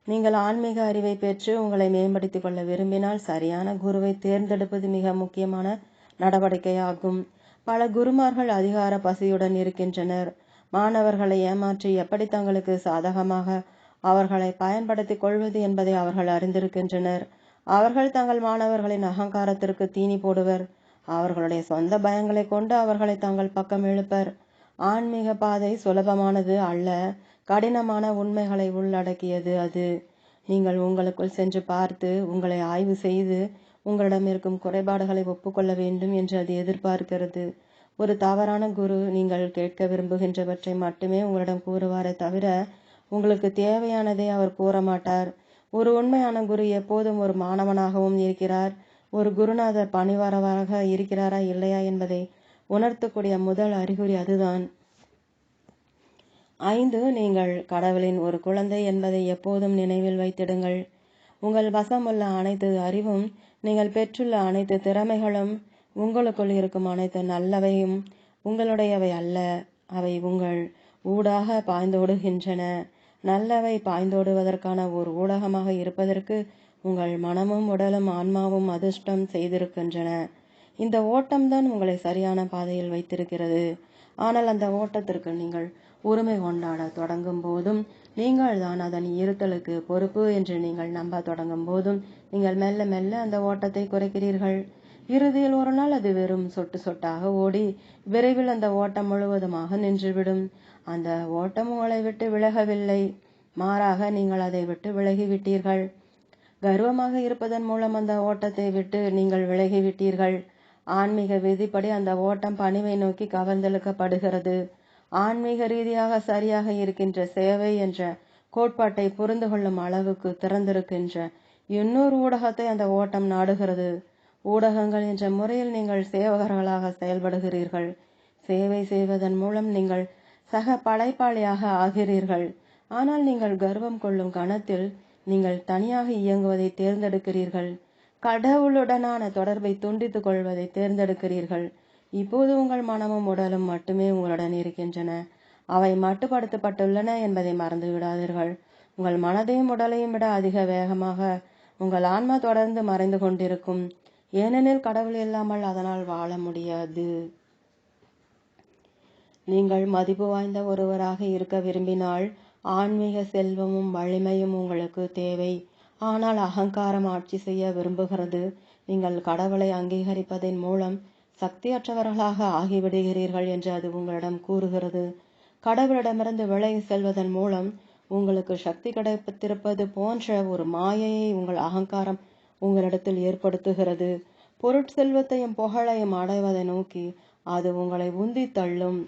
நீங்கள் ஆன்மீக அறிவை பெற்று உங்களை மேம்படுத்திக் கொள்ள விரும்பினால் சரியான குருவை தேர்ந்தெடுப்பது மிக முக்கியமான நடவடிக்கையாகும். பல குருமார்கள் அதிகார பசியுடன் இருக்கின்றனர். மாணவர்களை ஏமாற்றி எப்படி தங்களுக்கு சாதகமாக அவர்களை பயன்படுத்திக் கொள்வது என்பதை அவர்கள் அறிந்திருக்கின்றனர். அவர்கள் தங்கள் மாணவர்களின் அகங்காரத்திற்கு தீனி போடுவர். அவர்களுடைய சொந்த பயங்களை கொண்டு அவர்களை தங்கள் பக்கம் இழுப்பர். ஆன்மீக பாதை சுலபமானது அல்ல, கடினமான உண்மைகளை உள்ளடக்கியது அது. நீங்கள் உங்களுக்குள் சென்று பார்த்து உங்களை ஆய்வு செய்து உங்களிடம் இருக்கும் குறைபாடுகளை ஒப்புக்கொள்ள வேண்டும் என்று அது எதிர்பார்க்கிறது. ஒரு தவறான குரு நீங்கள் கேட்க விரும்புகின்றவற்றை மட்டுமே உங்களிடம் கூறுவாரே தவிர உங்களுக்கு தேவையானதை அவர் கூற மாட்டார். ஒரு உண்மையான குரு எப்போதும் ஒரு மாணவனாகவும் இருக்கிறார். ஒரு குருநாதர் பணிவாரவராக இருக்கிறாரா இல்லையா என்பதை உணர்த்தக்கூடிய முதல் அறிகுறி அதுதான். 5. நீங்கள் கடவுளின் ஒரு குழந்தை என்பதை எப்போதும் நினைவில் வைத்திடுங்கள். உங்கள் வசமுள்ள அனைத்து அறிவும், நீங்கள் பெற்றுள்ள அனைத்து திறமைகளும், உங்களுக்குள் இருக்கும் அனைத்து நல்லவையும் உங்களுடையவை அல்ல. அவை உங்கள் ஊடாக பாய்ந்தோடுகின்றன. நல்லவை பாய்ந்தோடுவதற்கான ஒரு ஊடகமாக இருப்பதற்கு உங்கள் மனமும் உடலும் ஆன்மாவும் அதிர்ஷ்டம் செய்திருக்கின்றன. இந்த ஓட்டம்தான் உங்களை சரியான பாதையில் வைத்திருக்கிறது. ஆனால் அந்த ஓட்டத்திற்கு நீங்கள் உரிமை கொண்டாட தொடங்கும் போதும், நீங்கள் தான் அதன் இருத்தலுக்கு பொறுப்பு என்று நீங்கள் நம்ப தொடங்கும் போதும் நீங்கள் மெல்ல மெல்ல அந்த ஓட்டத்தை குறைக்கிறீர்கள். இறுதியில் ஒரு நாள் அது வெறும் சொட்டு சொட்டாக ஓடி விரைவில் அந்த ஓட்டம் முழுவதுமாக நின்றுவிடும். அந்த ஓட்டம் உங்களை விட்டு விலகவில்லை, மாறாக நீங்கள் அதை விட்டு விலகிவிட்டீர்கள். கர்வமாக இருப்பதன் மூலம் அந்த ஓட்டத்தை விட்டு நீங்கள் விலகிவிட்டீர்கள். ஆன்மீக விதிப்படி அந்த ஓட்டம் பணிவை நோக்கி கவர்ந்தெழுக்கப்படுகிறது. ஆன்மீக ரீதியாக சரியாக இருக்கின்ற சேவை என்ற கோட்பாட்டை புரிந்து கொள்ளும் அளவுக்கு திறந்திருக்கின்ற இன்னொரு ஊடகத்தை அந்த ஓட்டம் நாடுகிறது. ஊடகங்கள் என்ற முறையில் நீங்கள் சேவகர்களாக செயல்படுகிறீர்கள். சேவை செய்வதன் மூலம் நீங்கள் சக படைப்பாளியாக ஆகிறீர்கள். ஆனால் நீங்கள் கர்வம் கொள்ளும் கணத்தில் நீங்கள் தனியாக இயங்குவதை தேர்ந்தெடுக்கிறீர்கள். கடவுளுடனான தொடர்பை துண்டித்துக் கொள்வதை தேர்ந்தெடுக்கிறீர்கள். இப்போது உங்கள் மனமும் உடலும் மட்டுமே உங்களுடன் இருக்கின்றன. அவை மட்டுப்படுத்தப்பட்டுள்ளன என்பதை மறந்து விடாதீர்கள். உங்கள் மனதையும் உடலையும் விட அதிக வேகமாக உங்கள் ஆன்மா தொடர்ந்து மறைந்து கொண்டிருக்கும். ஏனெனில் கடவுள் இல்லாமல் அதனால் வாழ முடியாது. நீங்கள் மதிப்பு வாய்ந்த ஒருவராக இருக்க விரும்பினால் ஆன்மீக செல்வமும் வலிமையும் உங்களுக்கு தேவை. ஆனால் அகங்காரம் ஆட்சி செய்ய விரும்புகிறது. நீங்கள் கடவுளை அங்கீகரிப்பதன் மூலம் சக்தியற்றவர்களாக ஆகிவிடுகிறீர்கள் என்று அது உங்களிடம் கூறுகிறது. கடவுளிடமிருந்து விலகி செல்வதன் மூலம் உங்களுக்கு சக்தி கிடைத்திருப்பது போன்ற ஒரு மாயையை உங்கள் அகங்காரம் உங்களிடத்தில் ஏற்படுத்துகிறது. பொருட்செல்வத்தையும் புகழையும் அடைவதை நோக்கி அது உங்களை உந்தி தள்ளும்.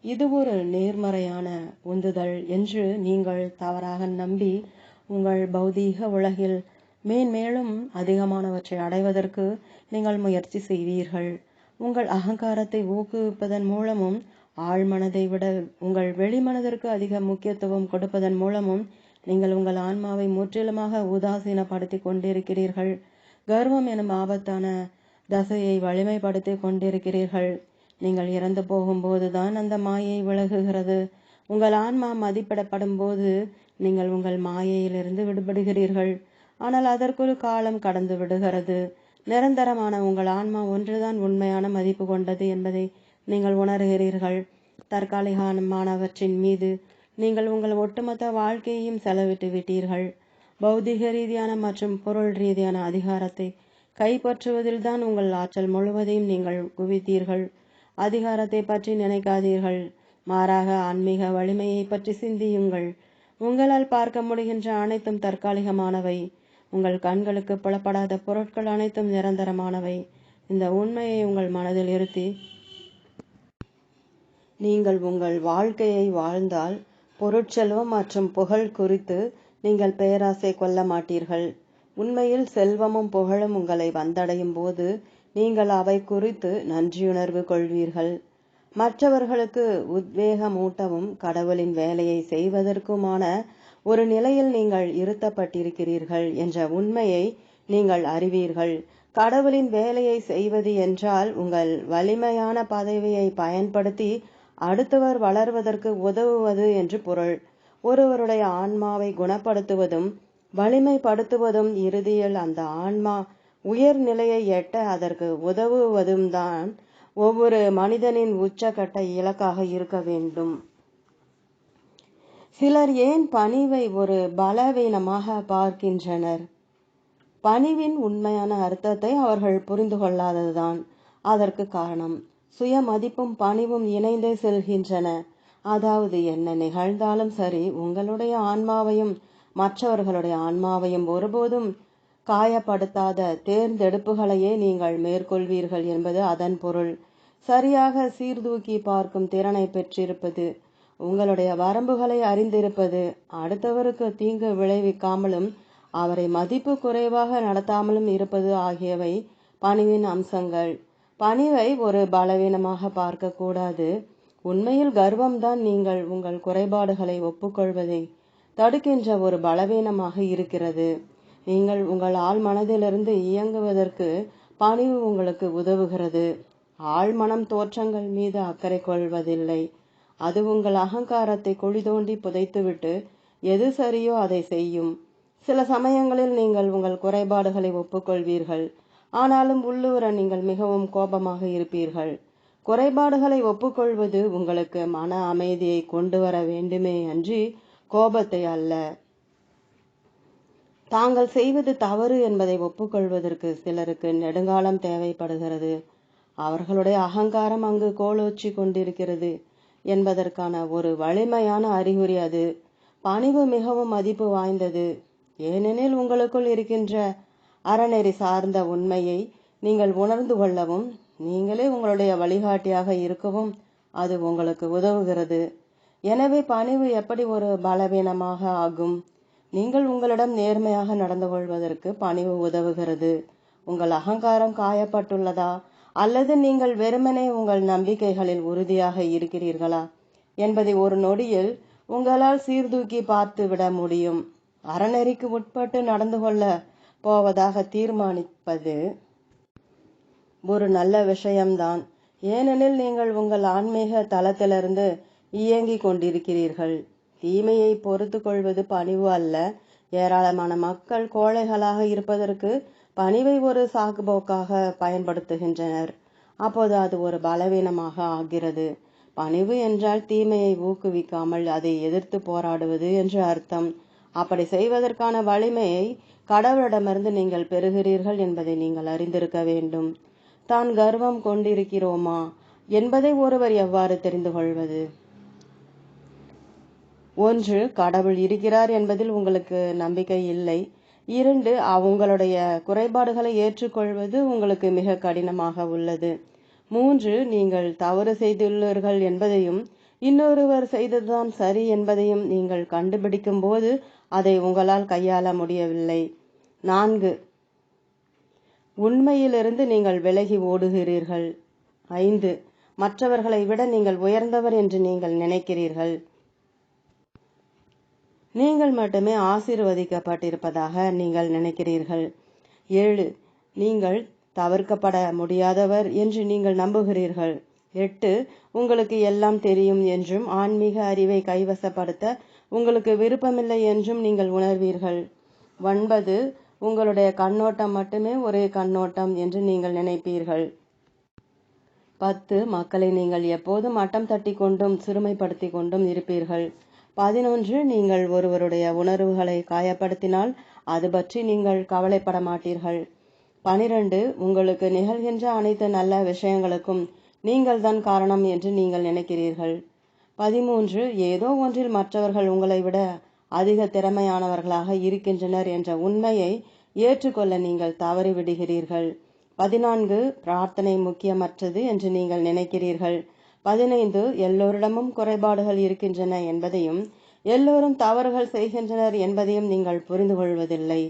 இது ஒரு நேர்மறையான உந்துதல் என்று நீங்கள் தவறாக நம்பி உங்கள் பௌதீக உலகில் மேன்மேலும் அதிகமானவற்றை அடைவதற்கு நீங்கள் முயற்சி செய்வீர்கள். உங்கள் அகங்காரத்தை ஊக்குவிப்பதன் மூலமும் ஆழ்மனதை விட உங்கள் வெளிமனதிற்கு அதிக முக்கியத்துவம் கொடுப்பதன் மூலமும் நீங்கள் உங்கள் ஆன்மாவை முற்றிலுமாக உதாசீனப்படுத்தி கொண்டிருக்கிறீர்கள். கர்வம் எனும் ஆபத்தான தசையை வலிமைப்படுத்தி கொண்டிருக்கிறீர்கள். நீங்கள் இறந்து போகும்போதுதான் அந்த மாயை விலகுகிறது. உங்கள் ஆன்மா மதிப்பிடப்படும் போது நீங்கள் உங்கள் மாயையிலிருந்து விடுபடுகிறீர்கள். ஆனால் அதற்கொரு காலம் கடந்து விடுகிறது. நிரந்தரமான உங்கள் ஆன்மா ஒன்றுதான் உண்மையான மதிப்பு கொண்டது என்பதை நீங்கள் உணர்கிறீர்கள். தற்காலிகமானவற்றின் மீது நீங்கள் உங்கள் ஒட்டுமொத்த வாழ்க்கையையும் செலவிட்டு விட்டீர்கள். பௌதிக ரீதியான மற்றும் பொருள் ரீதியான அதிகாரத்தை கைப்பற்றுவதில்தான் உங்கள் ஆற்றல் முழுவதையும் நீங்கள் குவித்தீர்கள். அதிகாரத்தை பற்றி நினைக்காதீர்கள். மாறாக ஆன்மீக வலிமையை பற்றி சிந்தியுங்கள். உங்களால் பார்க்க முடிகின்ற அனைத்தும் தற்காலிகமானவை. உங்கள் கண்களுக்கு புலப்படாத பொருட்கள் அனைத்தும் நிரந்தரமானவை. இந்த உண்மையை உங்கள் மனதில் இருத்தி நீங்கள் உங்கள் வாழ்க்கையை வாழ்ந்தால் பொருட்செல்வம் மற்றும் புகழ் குறித்து நீங்கள் பேராசை கொள்ள மாட்டீர்கள். உண்மையில் செல்வமும் புகழும் உங்களை வந்தடையும் போது நீங்கள் அவை குறித்து நன்றியுணர்வு கொள்வீர்கள். மற்றவர்களுக்கு உத்வேகமூட்டவும் கடவுளின் வேலையை செய்வதற்குமான ஒரு நிலையில் நீங்கள் இருத்தப்பட்டிருக்கிறீர்கள் என்ற உண்மையை நீங்கள் அறிவீர்கள். கடவுளின் வேலையை செய்வது என்றால் உங்கள் வலிமையான பதவியை பயன்படுத்தி அடுத்தவர் வளர்வதற்கு உதவுவது என்று பொருள். ஒருவருடைய ஆன்மாவை குணப்படுத்துவதும் வலிமைப்படுத்துவதும் இறுதியில் அந்த ஆன்மா உயர் நிலையை எட்ட அதற்கு உதவுவதும் தான் ஒவ்வொரு மனிதனின் உச்சகட்ட இலக்காக இருக்க வேண்டும். சிலர் ஏன் பணிவை ஒரு பலவீனமாக பார்க்கின்றனர்? பணிவின் உண்மையான அர்த்தத்தை அவர்கள் புரிந்து கொள்ளாததுதான் அதற்கு காரணம். சுய மதிப்பும் பணிவும் இணைந்தே செல்கின்றன. அதாவது என்ன நிகழ்ந்தாலும் சரி, உங்களுடைய ஆன்மாவையும் மற்றவர்களுடைய ஆன்மாவையும் ஒருபோதும் காயப்படுத்தாத தேர்ந்தெடுப்புகளையே நீங்கள் மேற்கொள்வீர்கள் என்பது அதன் பொருள். சரியாக சீர்தூக்கி பார்க்கும் திறனை பெற்றிருப்பது, உங்களுடைய வரம்புகளை அறிந்திருப்பது, அடுத்தவருக்கு தீங்கு விளைவிக்காமலும் அவரை மதிப்பு குறைவாக நடத்தாமலும் இருப்பது ஆகியவை பணிவின் அம்சங்கள். பணிவை ஒரு பலவீனமாக பார்க்க கூடாது. உண்மையில் கர்வம்தான் நீங்கள் உங்கள் குறைபாடுகளை ஒப்புக்கொள்வதை தடுக்கின்ற ஒரு பலவீனமாக இருக்கிறது. நீங்கள் உங்கள் ஆழ் மனதிலிருந்து இயங்குவதற்கு பணிவு உங்களுக்கு உதவுகிறது. ஆழ்மனம் தோற்றங்கள் மீது அக்கறை கொள்வதில்லை. அது உங்கள் அகங்காரத்தை குழி தோண்டி புதைத்துவிட்டு எது சரியோ அதை செய்யும். சில சமயங்களில் நீங்கள் உங்கள் குறைபாடுகளை ஒப்புக்கொள்வீர்கள். ஆனாலும் உள்ளூர நீங்கள் மிகவும் கோபமாக இருப்பீர்கள். குறைபாடுகளை ஒப்புக்கொள்வது உங்களுக்கு மன அமைதியை கொண்டு வர வேண்டுமே அன்றி கோபத்தை அல்ல. தாங்கள் செய்வது தவறு என்பதை ஒப்புக்கொள்வதற்கு சிலருக்கு நெடுங்காலம் தேவைப்படுகிறது. அவர்களுடைய அகங்காரம் அங்கு கோலோச்சி கொண்டிருக்கிறது என்பதற்கான ஒரு வலிமையான அறிகுறி அது. பணிவு மிகவும் மதிப்பு வாய்ந்தது. ஏனெனில் உங்களுக்குள் இருக்கின்ற அறநெறி சார்ந்த உண்மையை நீங்கள் உணர்ந்து கொள்ளவும் நீங்களே உங்களுடைய வழிகாட்டியாக இருக்கவும் அது உங்களுக்கு உதவுகிறது. எனவே பணிவு எப்படி ஒரு பலவீனமாக ஆகும்? நீங்கள் உங்களிடம் நேர்மையாக நடந்து கொள்வதற்கு பணிவு உதவுகிறது. உங்கள் அகங்காரம் காயப்பட்டுள்ளதா அல்லது நீங்கள் வெறுமனே உங்கள் நம்பிக்கைகளில் உறுதியாக இருக்கிறீர்களா என்பதை ஒரு நொடியில் உங்களால் சீர்தூக்கி பார்த்து விட முடியும். அறநெறிக்கு உட்பட்டு நடந்து கொள்ள போவதாக தீர்மானிப்பது ஒரு நல்ல விஷயம்தான். ஏனெனில் நீங்கள் உங்கள் ஆன்மீக தளத்திலிருந்து இயங்கிக் கொண்டிருக்கிறீர்கள். தீமையை பொறுத்து கொள்வது பணிவு அல்ல. ஏராளமான மக்கள் கோழைகளாக இருப்பதற்கு பணிவை ஒரு சாக்குப்போக்காக பயன்படுத்துகின்றனர். அப்போது அது ஒரு பலவீனமாக ஆகிறது. பணிவு என்றால் தீமையை ஊக்குவிக்காமல் அதை எதிர்த்து போராடுவது என்று அர்த்தம். அப்படி செய்வதற்கான வலிமையை கடவுளிடமிருந்து நீங்கள் பெறுகிறீர்கள் என்பதை நீங்கள் அறிந்திருக்க வேண்டும். தான் கர்வம் கொண்டிருக்கிறோமா என்பதை ஒருவர் எவ்வாறு தெரிந்து கொள்வது? 1. கடவுள் இருக்கிறார் என்பதில் உங்களுக்கு நம்பிக்கை இல்லை. 2. உங்களுடைய குறைபாடுகளை ஏற்றுக்கொள்வது உங்களுக்கு மிக கடினமாக உள்ளது. 3. நீங்கள் தவறு செய்துள்ளீர்கள் என்பதையும் இன்னொருவர் செய்ததுதான் சரி என்பதையும் நீங்கள் கண்டுபிடிக்கும் போது அதை உங்களால் கையாள முடியவில்லை. 4. உண்மையிலிருந்து நீங்கள் விலகி ஓடுகிறீர்கள். 5. மற்றவர்களை விட நீங்கள் உயர்ந்தவர் என்று நீங்கள் நினைக்கிறீர்கள். நீங்கள் மட்டுமே ஆசீர்வதிக்கப்பட்டிருப்பதாக நீங்கள் நினைக்கிறீர்கள். 7. நீங்கள் தவிர்க்கப்பட முடியாதவர் என்று நீங்கள் நம்புகிறீர்கள். 8. உங்களுக்கு எல்லாம் தெரியும் என்றும் ஆன்மீக அறிவை கைவசப்படுத்த உங்களுக்கு விருப்பமில்லை என்றும் நீங்கள் உணர்வீர்கள். 9. உங்களுடைய கண்ணோட்டம் மட்டுமே ஒரே கண்ணோட்டம் என்று நீங்கள் நினைப்பீர்கள். 10. மக்களை நீங்கள் எப்போதும் மட்டம் தட்டி கொண்டும் சிறுமைப்படுத்தி கொண்டும் இருப்பீர்கள். 11. நீங்கள் ஒருவருடைய உணர்வுகளை காயப்படுத்தினால் அது பற்றி நீங்கள் கவலைப்பட மாட்டீர்கள். 12. உங்களுக்கு நிகழ்கின்ற அனைத்து நல்ல விஷயங்களுக்கும் நீங்கள் தான் காரணம் என்று நீங்கள் நினைக்கிறீர்கள். 13. ஏதோ ஒன்றில் மற்றவர்கள் உங்களை விட அதிக திறமையானவர்களாக இருக்கின்றனர் என்ற உண்மையை ஏற்றுக்கொள்ள நீங்கள் தவறிவிடுகிறீர்கள். 14. பிரார்த்தனை முக்கியமற்றது என்று நீங்கள் நினைக்கிறீர்கள். 15. எல்லோரிடமும் குறைபாடுகள் இருக்கின்றன என்பதையும் எல்லோரும் தவறுகள் செய்கின்றனர் என்பதையும் நீங்கள் புரிந்து கொள்வதில்லை.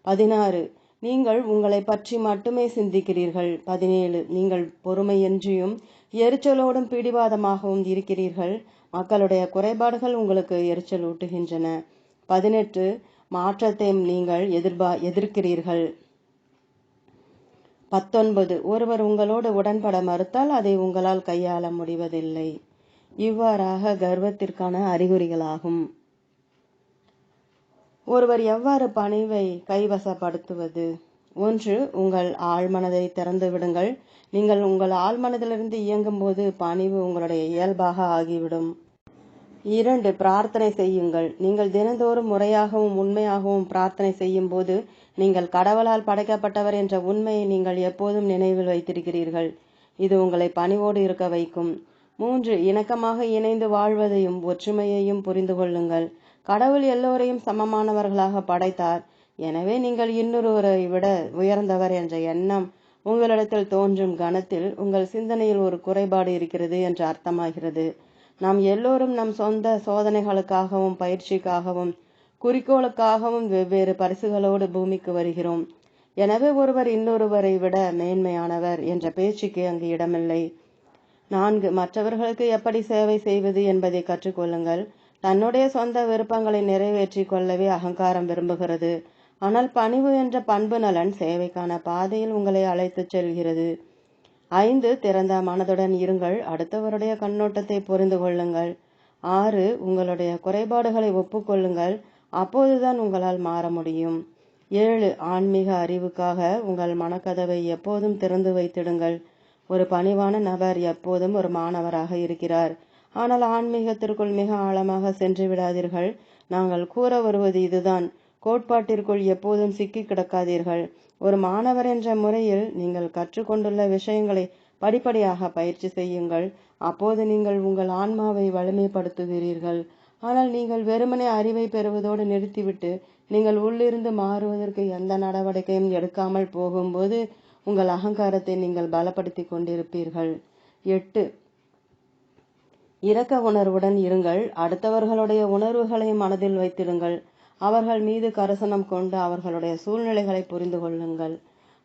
16. நீங்கள் உங்களை பற்றி மட்டுமே சிந்திக்கிறீர்கள். 17. நீங்கள் பொறுமையின்றியும் எரிச்சலோடும் பிடிவாதமாகவும் இருக்கிறீர்கள். மக்களுடைய குறைபாடுகள் உங்களுக்கு எரிச்சல் ஊட்டுகின்றன. 18. மாற்றத்தை நீங்கள் எதிர்க்கிறீர்கள். 19. ஒருவர் உங்களோடு உடன்பட மறுத்தால் அதை உங்களால் கையாள முடிவதில்லை. இவ்வாறாக கர்வத்திற்கான அறிகுறிகளாகும். ஒருவர் எவ்வாறு பணிவை கைவசப்படுத்துவது? 1. உங்கள் ஆழ்மனதை திறந்து விடுங்கள். நீங்கள் உங்கள் ஆழ்மனதிலிருந்து இயங்கும் போது பணிவு உங்களுடைய இயல்பாக ஆகிவிடும். 2. பிரார்த்தனை செய்யுங்கள். நீங்கள் தினந்தோறும் முறையாகவும் உண்மையாகவும் பிரார்த்தனை செய்யும் போது நீங்கள் கடவுளால் படைக்கப்பட்டவர் என்ற உண்மையை நீங்கள் எப்போதும் நினைவில் வைத்திருக்கிறீர்கள். இது உங்களை பணிவோடு இருக்க வைக்கும். 3. இணக்கமாக இணைந்து வாழ்வதையும் ஒற்றுமையையும் புரிந்து கொள்ளுங்கள். கடவுள் எல்லோரையும் சமமானவர்களாக படைத்தார். எனவே நீங்கள் இன்னொருவரை விட உயர்ந்தவர் என்ற எண்ணம் உங்களிடத்தில் தோன்றும் கணத்தில் உங்கள் சிந்தனையில் ஒரு குறைபாடு இருக்கிறது என்று அர்த்தமாகிறது. நாம் எல்லோரும் நம் சொந்த சோதனைகளுக்காகவும் பயிற்சிக்காகவும் குறிக்கோளுக்காகவும் வெவ்வேறு பரிசுகளோடு பூமிக்கு வருகிறோம். எனவே ஒருவர் இன்னொருவரை விட மேன்மையானவர் என்ற பேச்சுக்கு அங்கு இடமில்லை. 4. மற்றவர்களுக்கு எப்படி சேவை செய்வது என்பதை கற்றுக்கொள்ளுங்கள். தன்னுடைய சொந்த விருப்பங்களை நிறைவேற்றிக் கொள்ளவே அகங்காரம் விரும்புகிறது. ஆனால் பணிவு என்ற பண்பு நலன் சேவைக்கான பாதையில் உங்களை அழைத்துச் செல்கிறது. 5. திறந்த மனதுடன் இருங்கள். அடுத்தவருடைய கண்ணோட்டத்தை புரிந்து கொள்ளுங்கள். 6. உங்களுடைய குறைபாடுகளை ஒப்புக்கொள்ளுங்கள். அப்போதுதான் உங்களால் மாற முடியும். 7. ஆன்மீக அறிவுக்காக உங்கள் மனக்கதவை எப்போதும் திறந்து வைத்திடுங்கள். ஒரு பணிவான நபர் எப்போதும் ஒரு மாணவராக இருக்கிறார். ஆனால் ஆன்மீகத்திற்குள் மிக ஆழமாக சென்று விடாதீர்கள். நாங்கள் கூற வருவது இதுதான். கோட்பாட்டிற்குள் எப்போதும் சிக்கி கிடக்காதீர்கள். ஒரு மாணவர் என்ற முறையில் நீங்கள் கற்றுக்கொண்டுள்ள விஷயங்களை படிப்படியாக பயிற்சி செய்யுங்கள். அப்போது நீங்கள் உங்கள் ஆன்மாவை வலிமைப்படுத்துகிறீர்கள். ஆனால் நீங்கள் வெறுமனே அறிவை பெறுவதோடு நிறுத்திவிட்டு நீங்கள் உள்ளிருந்து மாறுவதற்கு எந்த நடவடிக்கையும் எடுக்காமல் போகும்போது உங்கள் அகங்காரத்தை நீங்கள் பலப்படுத்தி கொண்டிருப்பீர்கள். 8. இரக்க உணர்வுடன் இருங்கள். அடுத்தவர்களுடைய உணர்வுகளை மனதில் வைத்திடுங்கள். அவர்கள் மீது கரிசனம் கொண்டு அவர்களுடைய சூழ்நிலைகளை புரிந்து கொள்ளுங்கள்.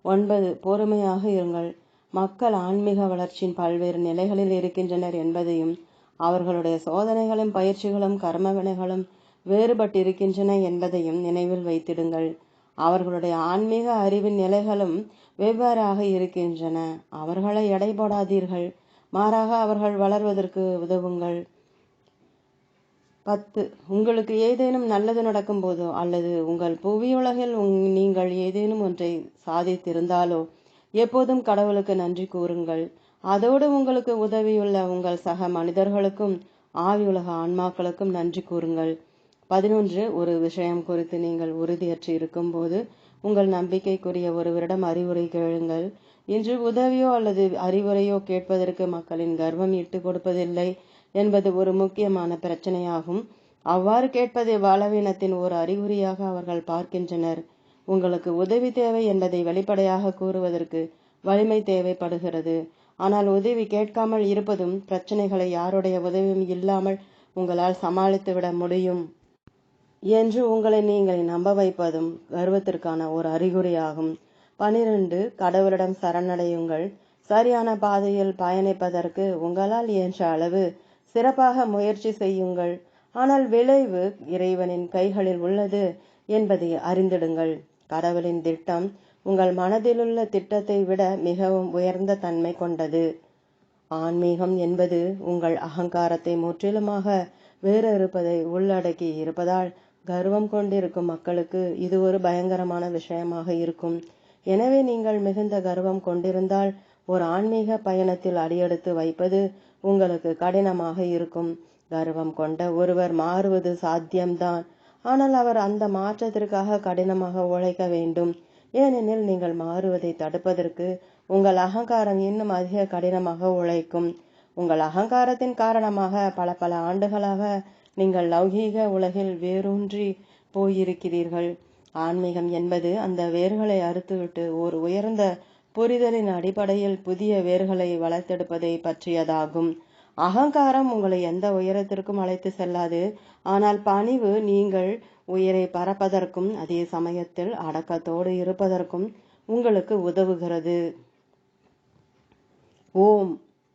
9. பொறுமையாக இருங்கள். மக்கள் ஆன்மீக வளர்ச்சியின் பல்வேறு நிலைகளில் இருக்கின்றனர் என்பதையும் அவர்களுடைய சோதனைகளும் பயிற்சிகளும் கர்மவினைகளும் வேறுபட்டிருக்கின்றன என்பதையும் நினைவில் வைத்திடுங்கள். அவர்களுடைய ஆன்மீக அறிவின் நிலைகளும் வெவ்வேறாக இருக்கின்றன. அவர்களை எடை போடாதீர்கள். மாறாக அவர்கள் வளர்வதற்கு உதவுங்கள். 10. உங்களுக்கு ஏதேனும் நல்லது நடக்கும் போதோ அல்லது உங்கள் புவியுலகில் நீங்கள் ஏதேனும் ஒன்றை சாதித்திருந்தாலோ எப்போதும் கடவுளுக்கு நன்றி கூறுங்கள். அதோடு உங்களுக்கு உதவியுள்ள உங்கள் சக மனிதர்களுக்கும் ஆவியுலக ஆன்மாக்களுக்கும் நன்றி கூறுங்கள். 11. ஒரு விஷயம் குறித்து நீங்கள் உறுதியற்று இருக்கும்போது உங்கள் நம்பிக்கைக்குரிய ஒருவரிடம் அறிவுரை கேளுங்கள். இன்று உதவியோ அல்லது அறிவுரையோ கேட்பதற்கு மக்களின் கர்வம் இட்டு கொடுப்பதில்லை என்பது ஒரு முக்கியமான பிரச்சனையாகும். அவ்வாறு கேட்பதை பலவீனத்தின் ஒரு அறிகுறியாக அவர்கள் பார்க்கின்றனர். உங்களுக்கு உதவி தேவை என்பதை வெளிப்படையாக கூறுவதற்கு வலிமை தேவைப்படுகிறது. ஆனால் உதவி கேட்காமல் இருப்பதும் பிரச்சனைகளை யாருடைய உதவியும் இல்லாமல் உங்களால் சமாளித்துவிட முடியும் என்று உங்களை நீங்கள் நம்ப வைப்பதும் கர்வத்திற்கான ஒரு அறிகுறியாகும். 12. கடவுளிடம் சரணடையுங்கள். சரியான பாதையில் பயணிப்பதற்கு உங்களால் இயன்ற அளவு சிறப்பாக முயற்சி செய்யுங்கள். ஆனால் விளைவு இறைவனின் கைகளில் உள்ளது என்பதை அறிந்திடுங்கள். கடவுளின் திட்டம் உங்கள் மனதிலுள்ள திட்டத்தை விட மிகவும் உயர்ந்த தன்மை கொண்டது. ஆன்மீகம் என்பது உங்கள் அகங்காரத்தை முற்றிலுமாக வேறறுப்பதை உள்ளடக்கி இருப்பதால் கர்வம் கொண்டிருக்கும் மக்களுக்கு இது ஒரு பயங்கரமான விஷயமாக இருக்கும். எனவே நீங்கள் மிகுந்த கர்வம் கொண்டிருந்தால் ஒரு ஆன்மீக பயணத்தில் அடியெடுத்து வைப்பது உங்களுக்கு கடினமாக இருக்கும். கர்வம் கொண்ட ஒருவர் மாறுவது சாத்தியம்தான். ஆனால் அவர் அந்த மாற்றத்திற்காக கடினமாக உழைக்க வேண்டும். ஏனெனில் நீங்கள் மாறுவதை தடுப்பதற்கு உங்கள் அகங்காரம் இன்னும் அதிக கடினமாக உழைக்கும். உங்கள் அகங்காரத்தின் காரணமாக பல ஆண்டுகளாக நீங்கள் லௌகீக உலகில் வேரூன்றி போயிருக்கிறீர்கள். ஆன்மீகம் என்பது அந்த வேர்களை அறுத்துவிட்டு ஒரு உயர்ந்த புரிதலின் அடிப்படையில் புதிய வேர்களை வளர்த்தெடுப்பதை பற்றியதாகும். அகங்காரம் உங்களை எந்த உயரத்திற்கும் அழைத்து செல்லாது. ஆனால் பணிவு நீங்கள் உயிரை பறப்பதற்கும் அதே சமயத்தில் அடக்கத்தோடு இருப்பதற்கும் உங்களுக்கு உதவுகிறது. ஓம்.